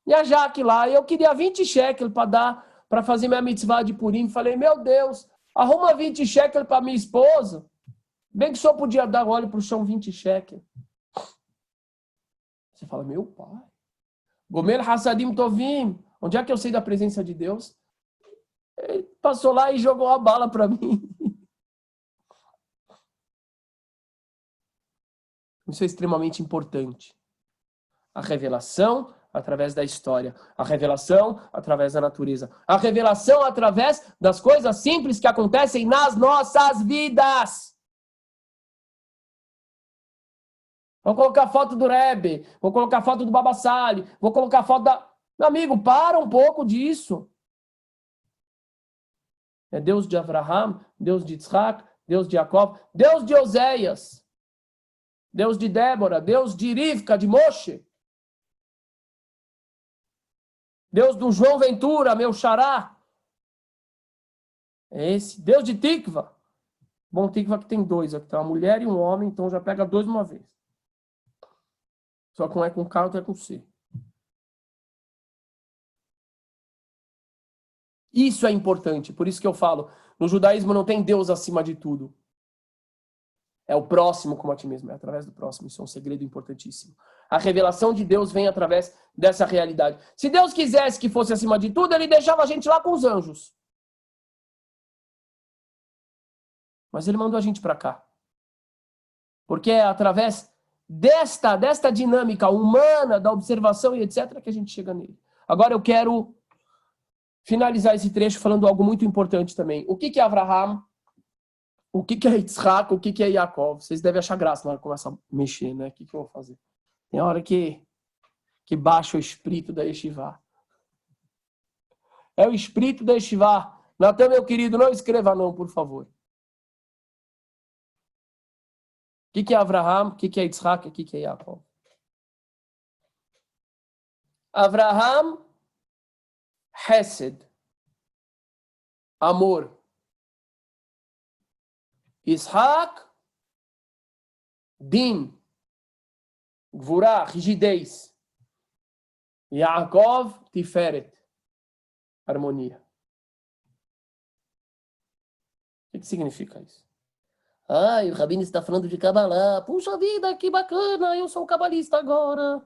E a Jaque lá, eu queria 20 shekel para dar, para fazer minha mitzvah de Purim. Falei, meu Deus, arruma 20 shekel para minha esposa. Bem que só podia dar, olho para o chão, 20 shekel. Você fala, meu pai. Gomer Hassadim Tovim. Onde é que eu sei da presença de Deus? Ele passou lá e jogou a bala para mim. Isso é extremamente importante. A revelação através da história. A revelação através da natureza. A revelação através das coisas simples que acontecem nas nossas vidas. Vou colocar foto do Rebbe, vou colocar foto do Baba Sali, vou colocar foto da... Meu amigo, para um pouco disso. É Deus de Abraham, Deus de Isaac, Deus de Jacob, Deus de Oséias, Deus de Débora, Deus de Rivka, de Moshe. Deus do João Ventura, meu xará. É esse. Deus de Tikva. Bom, Tikva que tem 2, aqui tem uma mulher e um homem, então já pega 2 de uma vez. Só que um é com K, outro é com C. Isso é importante, por isso que eu falo, no judaísmo não tem Deus acima de tudo. É o próximo como a ti mesmo, é através do próximo, isso é um segredo importantíssimo. A revelação de Deus vem através dessa realidade. Se Deus quisesse que fosse acima de tudo, ele deixava a gente lá com os anjos. Mas ele mandou a gente para cá. Porque é através desta dinâmica humana, da observação e etc., que a gente chega nele. Agora eu quero finalizar esse trecho falando algo muito importante também. O que é Abraham? O que é Yitzhak? O que é Yaakov? Vocês devem achar graça na hora que começa a mexer, né? O que eu vou fazer? Tem hora que baixa o espírito da Yeshivá. É o espírito da Yeshivá. Natan, meu querido, não escreva não, por favor. O que é Abraham? O que é Yitzhak? O que é Yaakov? Abraham, Hesed, amor. Yitzhak, Din, Gvurá, rigidez. Yaakov, Tiferet, harmonia. O que significa isso? O Rabino está falando de Kabbalah. Puxa vida, que bacana, eu sou um cabalista agora.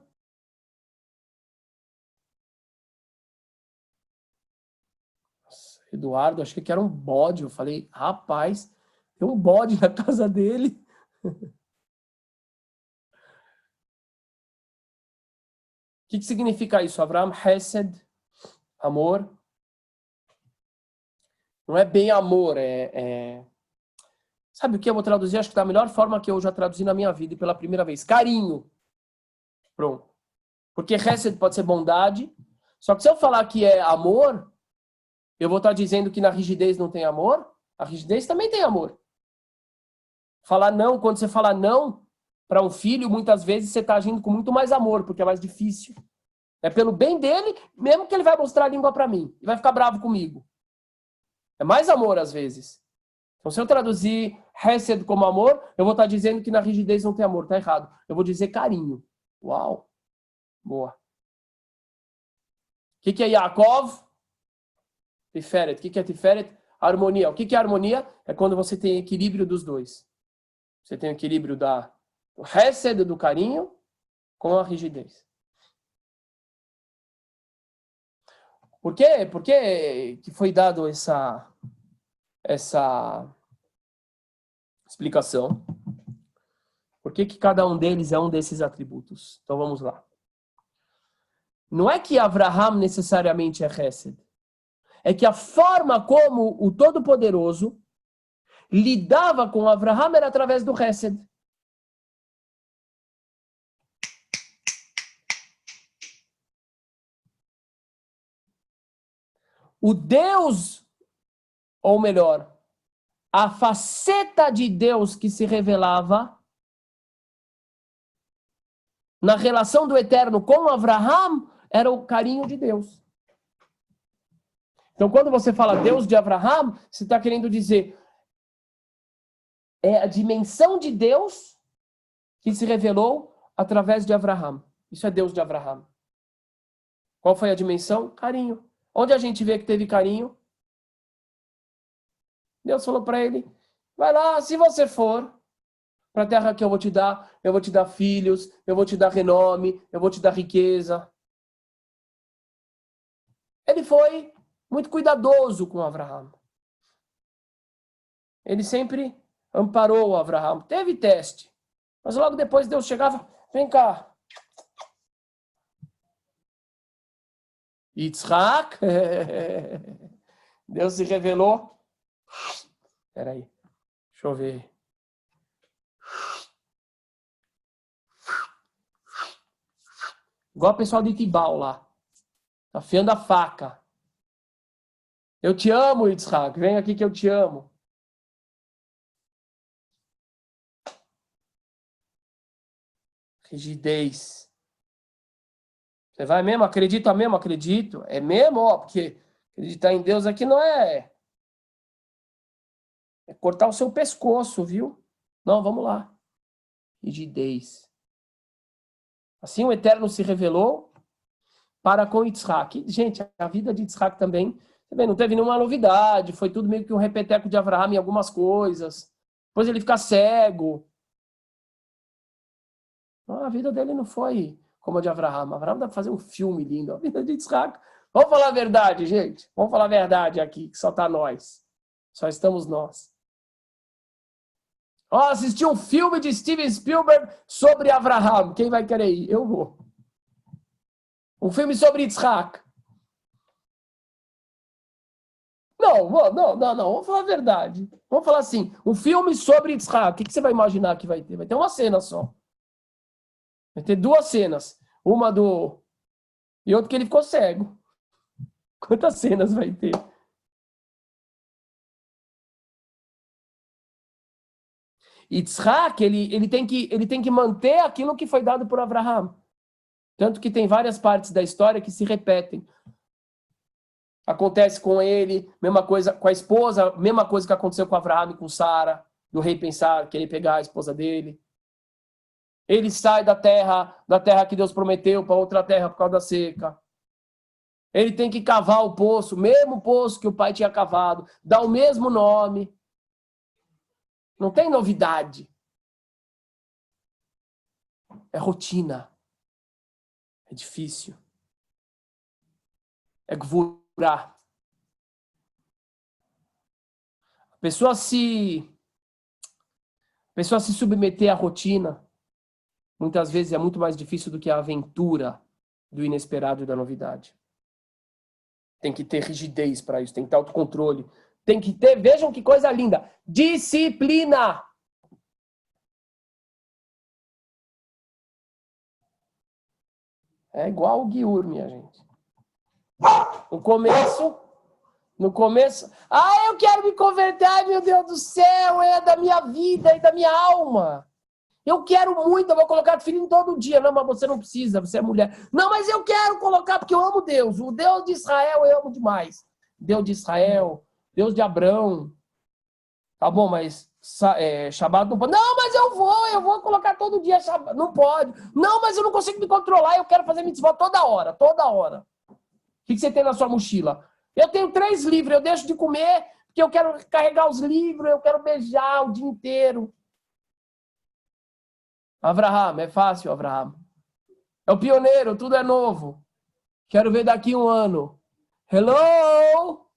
Nossa, Eduardo, achei que era um bode. Eu falei, rapaz, tem um bode na casa dele. O que significa isso? Avraham, Hesed, amor. Não é bem amor, Sabe o que eu vou traduzir? Acho que da melhor forma que eu já traduzi na minha vida e pela primeira vez. Carinho. Pronto. Porque Hesed pode ser bondade, Só que se eu falar que é amor, eu vou estar dizendo que na rigidez não tem amor? A rigidez também tem amor. Falar não, quando você fala não para um filho, muitas vezes você está agindo com muito mais amor, porque é mais difícil. É pelo bem dele, mesmo que ele vai mostrar a língua para mim. E vai ficar bravo comigo. É mais amor, às vezes. Então, se eu traduzir Hesed como amor, eu vou estar dizendo que na rigidez não tem amor. Está errado. Eu vou dizer carinho. Uau. Boa. O que é Yaakov? Tiferet. O que é Tiferet? Harmonia. O que é harmonia? É quando você tem equilíbrio dos dois. Você tem equilíbrio do Hesed, do carinho, com a rigidez. Por quê? Por que foi dado essa explicação? Por que cada um deles é um desses atributos? Então vamos lá. Não é que Avraham necessariamente é Hesed. É que a forma como o Todo-Poderoso lidava com Avraham era através do Hesed. O Deus, ou melhor, a faceta de Deus que se revelava na relação do Eterno com Avraham era o carinho de Deus. Então, quando você fala Deus de Avraham, você está querendo dizer é a dimensão de Deus que se revelou através de Avraham. Isso é Deus de Avraham. Qual foi a dimensão? Carinho. Onde a gente vê que teve carinho? Deus falou para ele, vai lá, se você for para a terra que eu vou te dar filhos, eu vou te dar renome, eu vou te dar riqueza. Ele foi muito cuidadoso com Avraham. Ele sempre amparou Avraham. Teve teste, mas logo depois Deus chegava, vem cá. Yitzhak, Deus se revelou. Espera aí, deixa eu ver. Igual o pessoal de Tibau lá. Tá afiando a faca. Eu te amo, Yitzhak. Vem aqui que eu te amo. Rigidez. Você vai mesmo? Acredita mesmo? Acredito. É mesmo, ó, porque acreditar em Deus aqui não é cortar o seu pescoço, viu? Não, vamos lá. Rigidez. Assim o Eterno se revelou para com Yitzhak. Gente, a vida de Yitzhak também, não teve nenhuma novidade. Foi tudo meio que um repeteco de Avraham em algumas coisas. Depois ele fica cego. A vida dele não foi como a de Avraham. Avraham dá para fazer um filme lindo. A vida de Yitzhak. Vamos falar a verdade, gente. Vamos falar a verdade aqui, que só está nós. Só estamos nós. Ó, assisti um filme de Steven Spielberg sobre Avraham. Quem vai querer ir? Eu vou. Um filme sobre Yitzhak. Não. Vamos falar a verdade. Vamos falar assim. Um filme sobre Yitzhak. O que você vai imaginar que vai ter? Vai ter uma cena só. Vai ter duas cenas. Uma do... E outra que ele ficou cego. Quantas cenas vai ter? Yitzhak, ele tem que manter aquilo que foi dado por Avraham. Tanto que tem várias partes da história que se repetem. Acontece com ele, mesma coisa com a esposa, mesma coisa que aconteceu com Avraham e com Sara, do rei pensar, querer pegar a esposa dele. Ele sai da terra que Deus prometeu para outra terra por causa da seca. Ele tem que cavar o poço, o mesmo poço que o pai tinha cavado, dá o mesmo nome. Não tem novidade. É rotina. É difícil. É gvurá. A pessoa se submeter à rotina, muitas vezes é muito mais difícil do que a aventura do inesperado e da novidade. Tem que ter rigidez para isso, tem que ter autocontrole. Tem que ter, vejam que coisa linda, disciplina. É igual o Giur, minha gente. No começo, eu quero me converter, ai meu Deus do céu, é da minha vida e da minha alma. Eu quero muito, eu vou colocar filho todo dia. Não, mas você não precisa, você é mulher. Não, mas eu quero colocar porque eu amo Deus. O Deus de Israel eu amo demais. Deus de Israel, Deus de Abrão. Tá bom, mas Shabat não pode. Não, mas eu vou colocar todo dia Shabat. Não pode. Não, mas eu não consigo me controlar, eu quero fazer mitzvah toda hora, toda hora. O que você tem na sua mochila? Eu tenho 3 livros, eu deixo de comer porque eu quero carregar os livros, eu quero beijar o dia inteiro. Avraham, é fácil, Avraham. É o pioneiro, tudo é novo. Quero ver daqui 1 ano. Hello?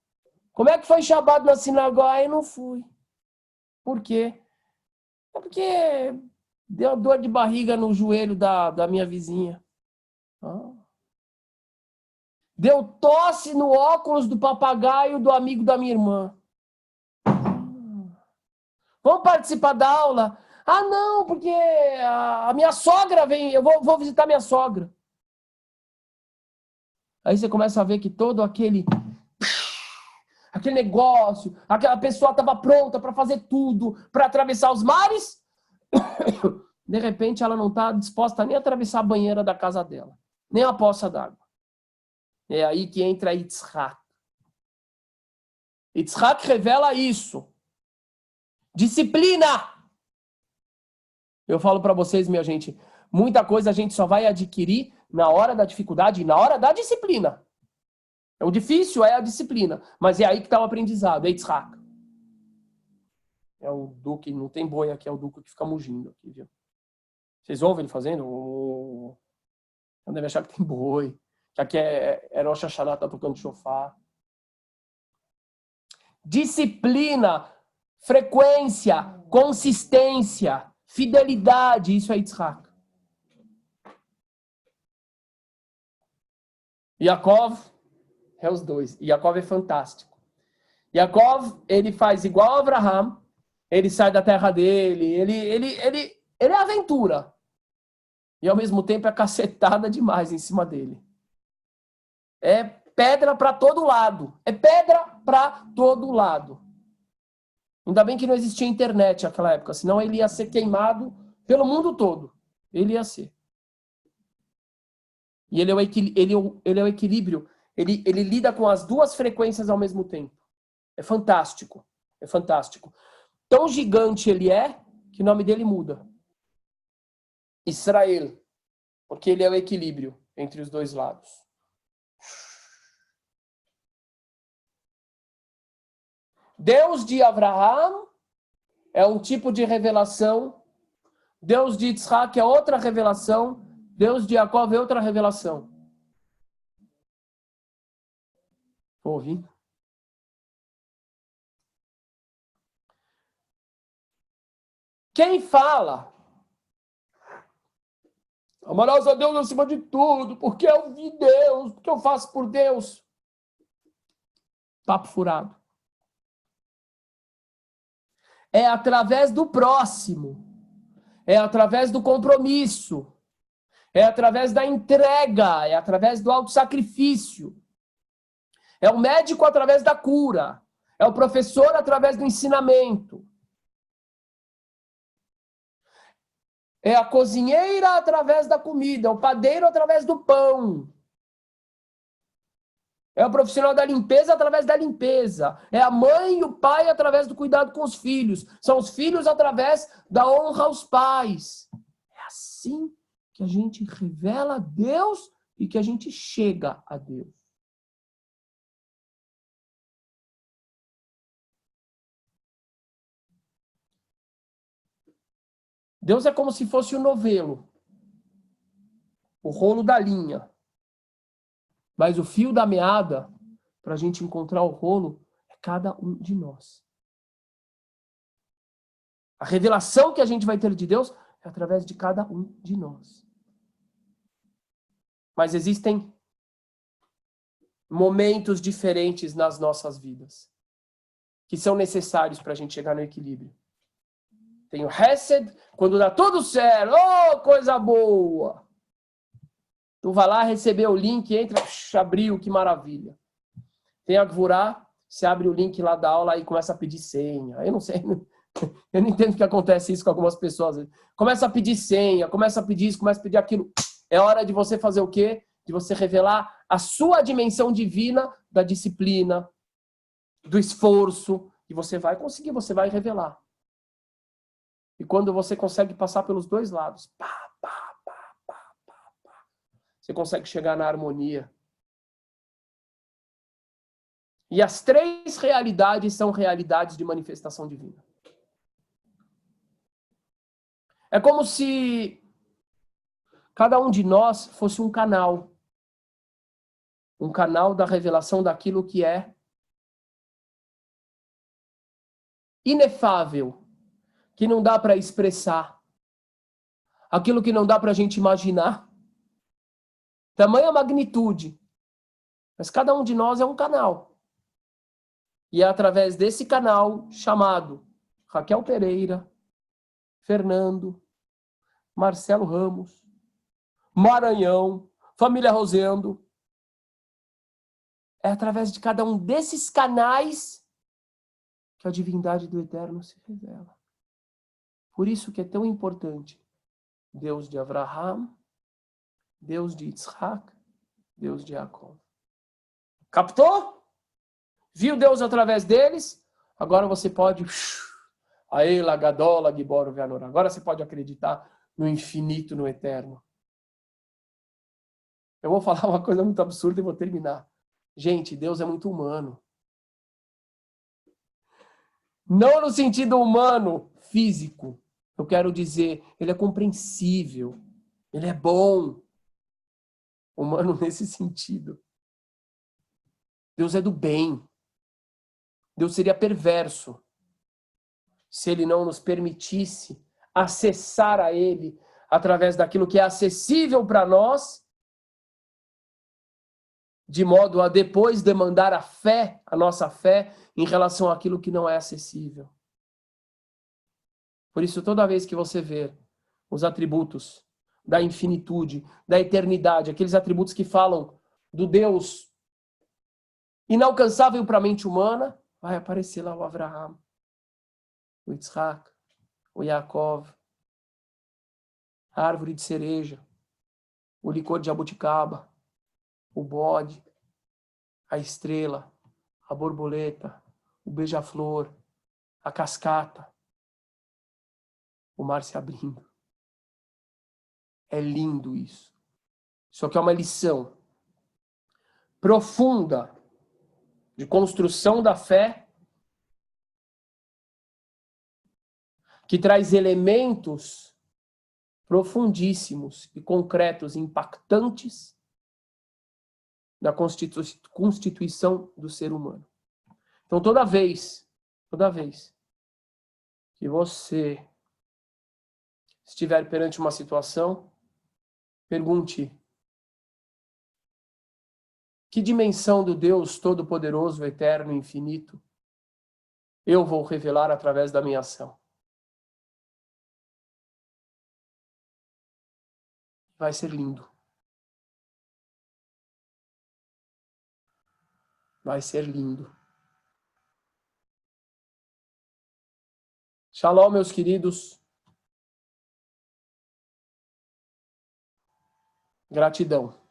Como é que foi Shabat na sinagoga? Eu não fui. Por quê? É porque deu dor de barriga no joelho da minha vizinha. Deu tosse no óculos do papagaio do amigo da minha irmã. Vamos participar da aula? Não, porque a minha sogra vem, eu vou visitar minha sogra. Aí você começa a ver que todo aquele negócio, aquela pessoa estava pronta para fazer tudo, para atravessar os mares. De repente ela não está disposta nem a atravessar a banheira da casa dela, nem a poça d'água. É aí que entra Yitzhak. Yitzhak revela isso. Disciplina! Eu falo para vocês, minha gente, muita coisa a gente só vai adquirir na hora da dificuldade e na hora da disciplina. O difícil é a disciplina, mas é aí que está o aprendizado, é Yitzhak. É o Duque, não tem boi aqui, é o Duque que fica mugindo aqui, viu? Vocês ouvem ele fazendo? Não deve achar que tem boi. Que aqui é Rosh Hashanah, tá tocando shofar. Disciplina, frequência, consistência, fidelidade, isso é Yitzhak. Yaakov é os dois. Yaakov é fantástico. Yaakov, ele faz igual a Abraham, ele sai da terra dele, ele é aventura. E ao mesmo tempo é cacetada demais em cima dele. É pedra para todo lado. É pedra para todo lado. Ainda bem que não existia internet naquela época, senão ele ia ser queimado pelo mundo todo. Ele ia ser. E ele é o equilíbrio. Ele lida com as 2 frequências ao mesmo tempo. É fantástico. É fantástico. Tão gigante ele é que o nome dele muda. Israel. Porque ele é o equilíbrio entre os 2 lados. Deus de Abraham é um tipo de revelação. Deus de Yitzhak é outra revelação. Deus de Jacob é outra revelação. Ouvi? Quem fala? Amarás a Deus acima de tudo, porque eu vi Deus, porque eu faço por Deus. Papo furado. É através do próximo. É através do compromisso. É através da entrega. É através do autossacrifício. É o médico através da cura. É o professor através do ensinamento. É a cozinheira através da comida. É o padeiro através do pão. É o profissional da limpeza através da limpeza. É a mãe e o pai através do cuidado com os filhos. São os filhos através da honra aos pais. É assim que a gente revela a Deus e que a gente chega a Deus. Deus é como se fosse o novelo. O rolo da linha. Mas o fio da meada, para a gente encontrar o rolo, é cada um de nós. A revelação que a gente vai ter de Deus é através de cada um de nós. Mas existem momentos diferentes nas nossas vidas que são necessários para a gente chegar no equilíbrio. Tem o Hesed, quando dá tudo certo, oh, coisa boa. Tu vai lá, receber o link, entra, abriu, que maravilha. Tem a Gvurá, você abre o link lá da aula e começa a pedir senha. Eu não sei, eu não entendo que acontece isso com algumas pessoas. Começa a pedir senha, começa a pedir isso, começa a pedir aquilo. É hora de você fazer o quê? De você revelar a sua dimensão divina da disciplina, do esforço, e você vai conseguir, você vai revelar. E quando você consegue passar pelos dois lados, você consegue chegar na harmonia. E as três realidades são realidades de manifestação divina. É como se cada um de nós fosse um canal da revelação daquilo que é inefável, que não dá para expressar, aquilo que não dá para a gente imaginar. Tamanha magnitude. Mas cada um de nós é um canal. E é através desse canal chamado Raquel Pereira, Fernando, Marcelo Ramos, Maranhão, Família Rosendo. É através de cada um desses canais que a divindade do Eterno se revela. Por isso que é tão importante Deus de Abraham, Deus de Yitzhak, Deus de Jacob. Captou? Viu Deus através deles? Agora você pode... Aela, Gadola, Gibor, Veanor. Agora você pode acreditar no infinito, no eterno. Eu vou falar uma coisa muito absurda e vou terminar. Gente, Deus é muito humano. Não no sentido humano, físico. Eu quero dizer, ele é compreensível. Ele é bom. Humano nesse sentido. Deus é do bem. Deus seria perverso se ele não nos permitisse acessar a ele através daquilo que é acessível para nós, de modo a depois demandar a fé, a nossa fé, em relação àquilo que não é acessível. Por isso, toda vez que você vê os atributos da infinitude, da eternidade, aqueles atributos que falam do Deus inalcançável para a mente humana, vai aparecer lá o Abraham, o Yitzhak, o Yaakov, a árvore de cereja, o licor de jabuticaba, o bode, a estrela, a borboleta, o beija-flor, a cascata, o mar se abrindo. É lindo isso. Isso aqui é uma lição profunda de construção da fé, que traz elementos profundíssimos e concretos, impactantes da constituição do ser humano. Então, toda vez que você estiver perante uma situação, pergunte: que dimensão do Deus Todo-Poderoso, Eterno e Infinito eu vou revelar através da minha ação? Vai ser lindo. Vai ser lindo. Shalom, meus queridos. Gratidão.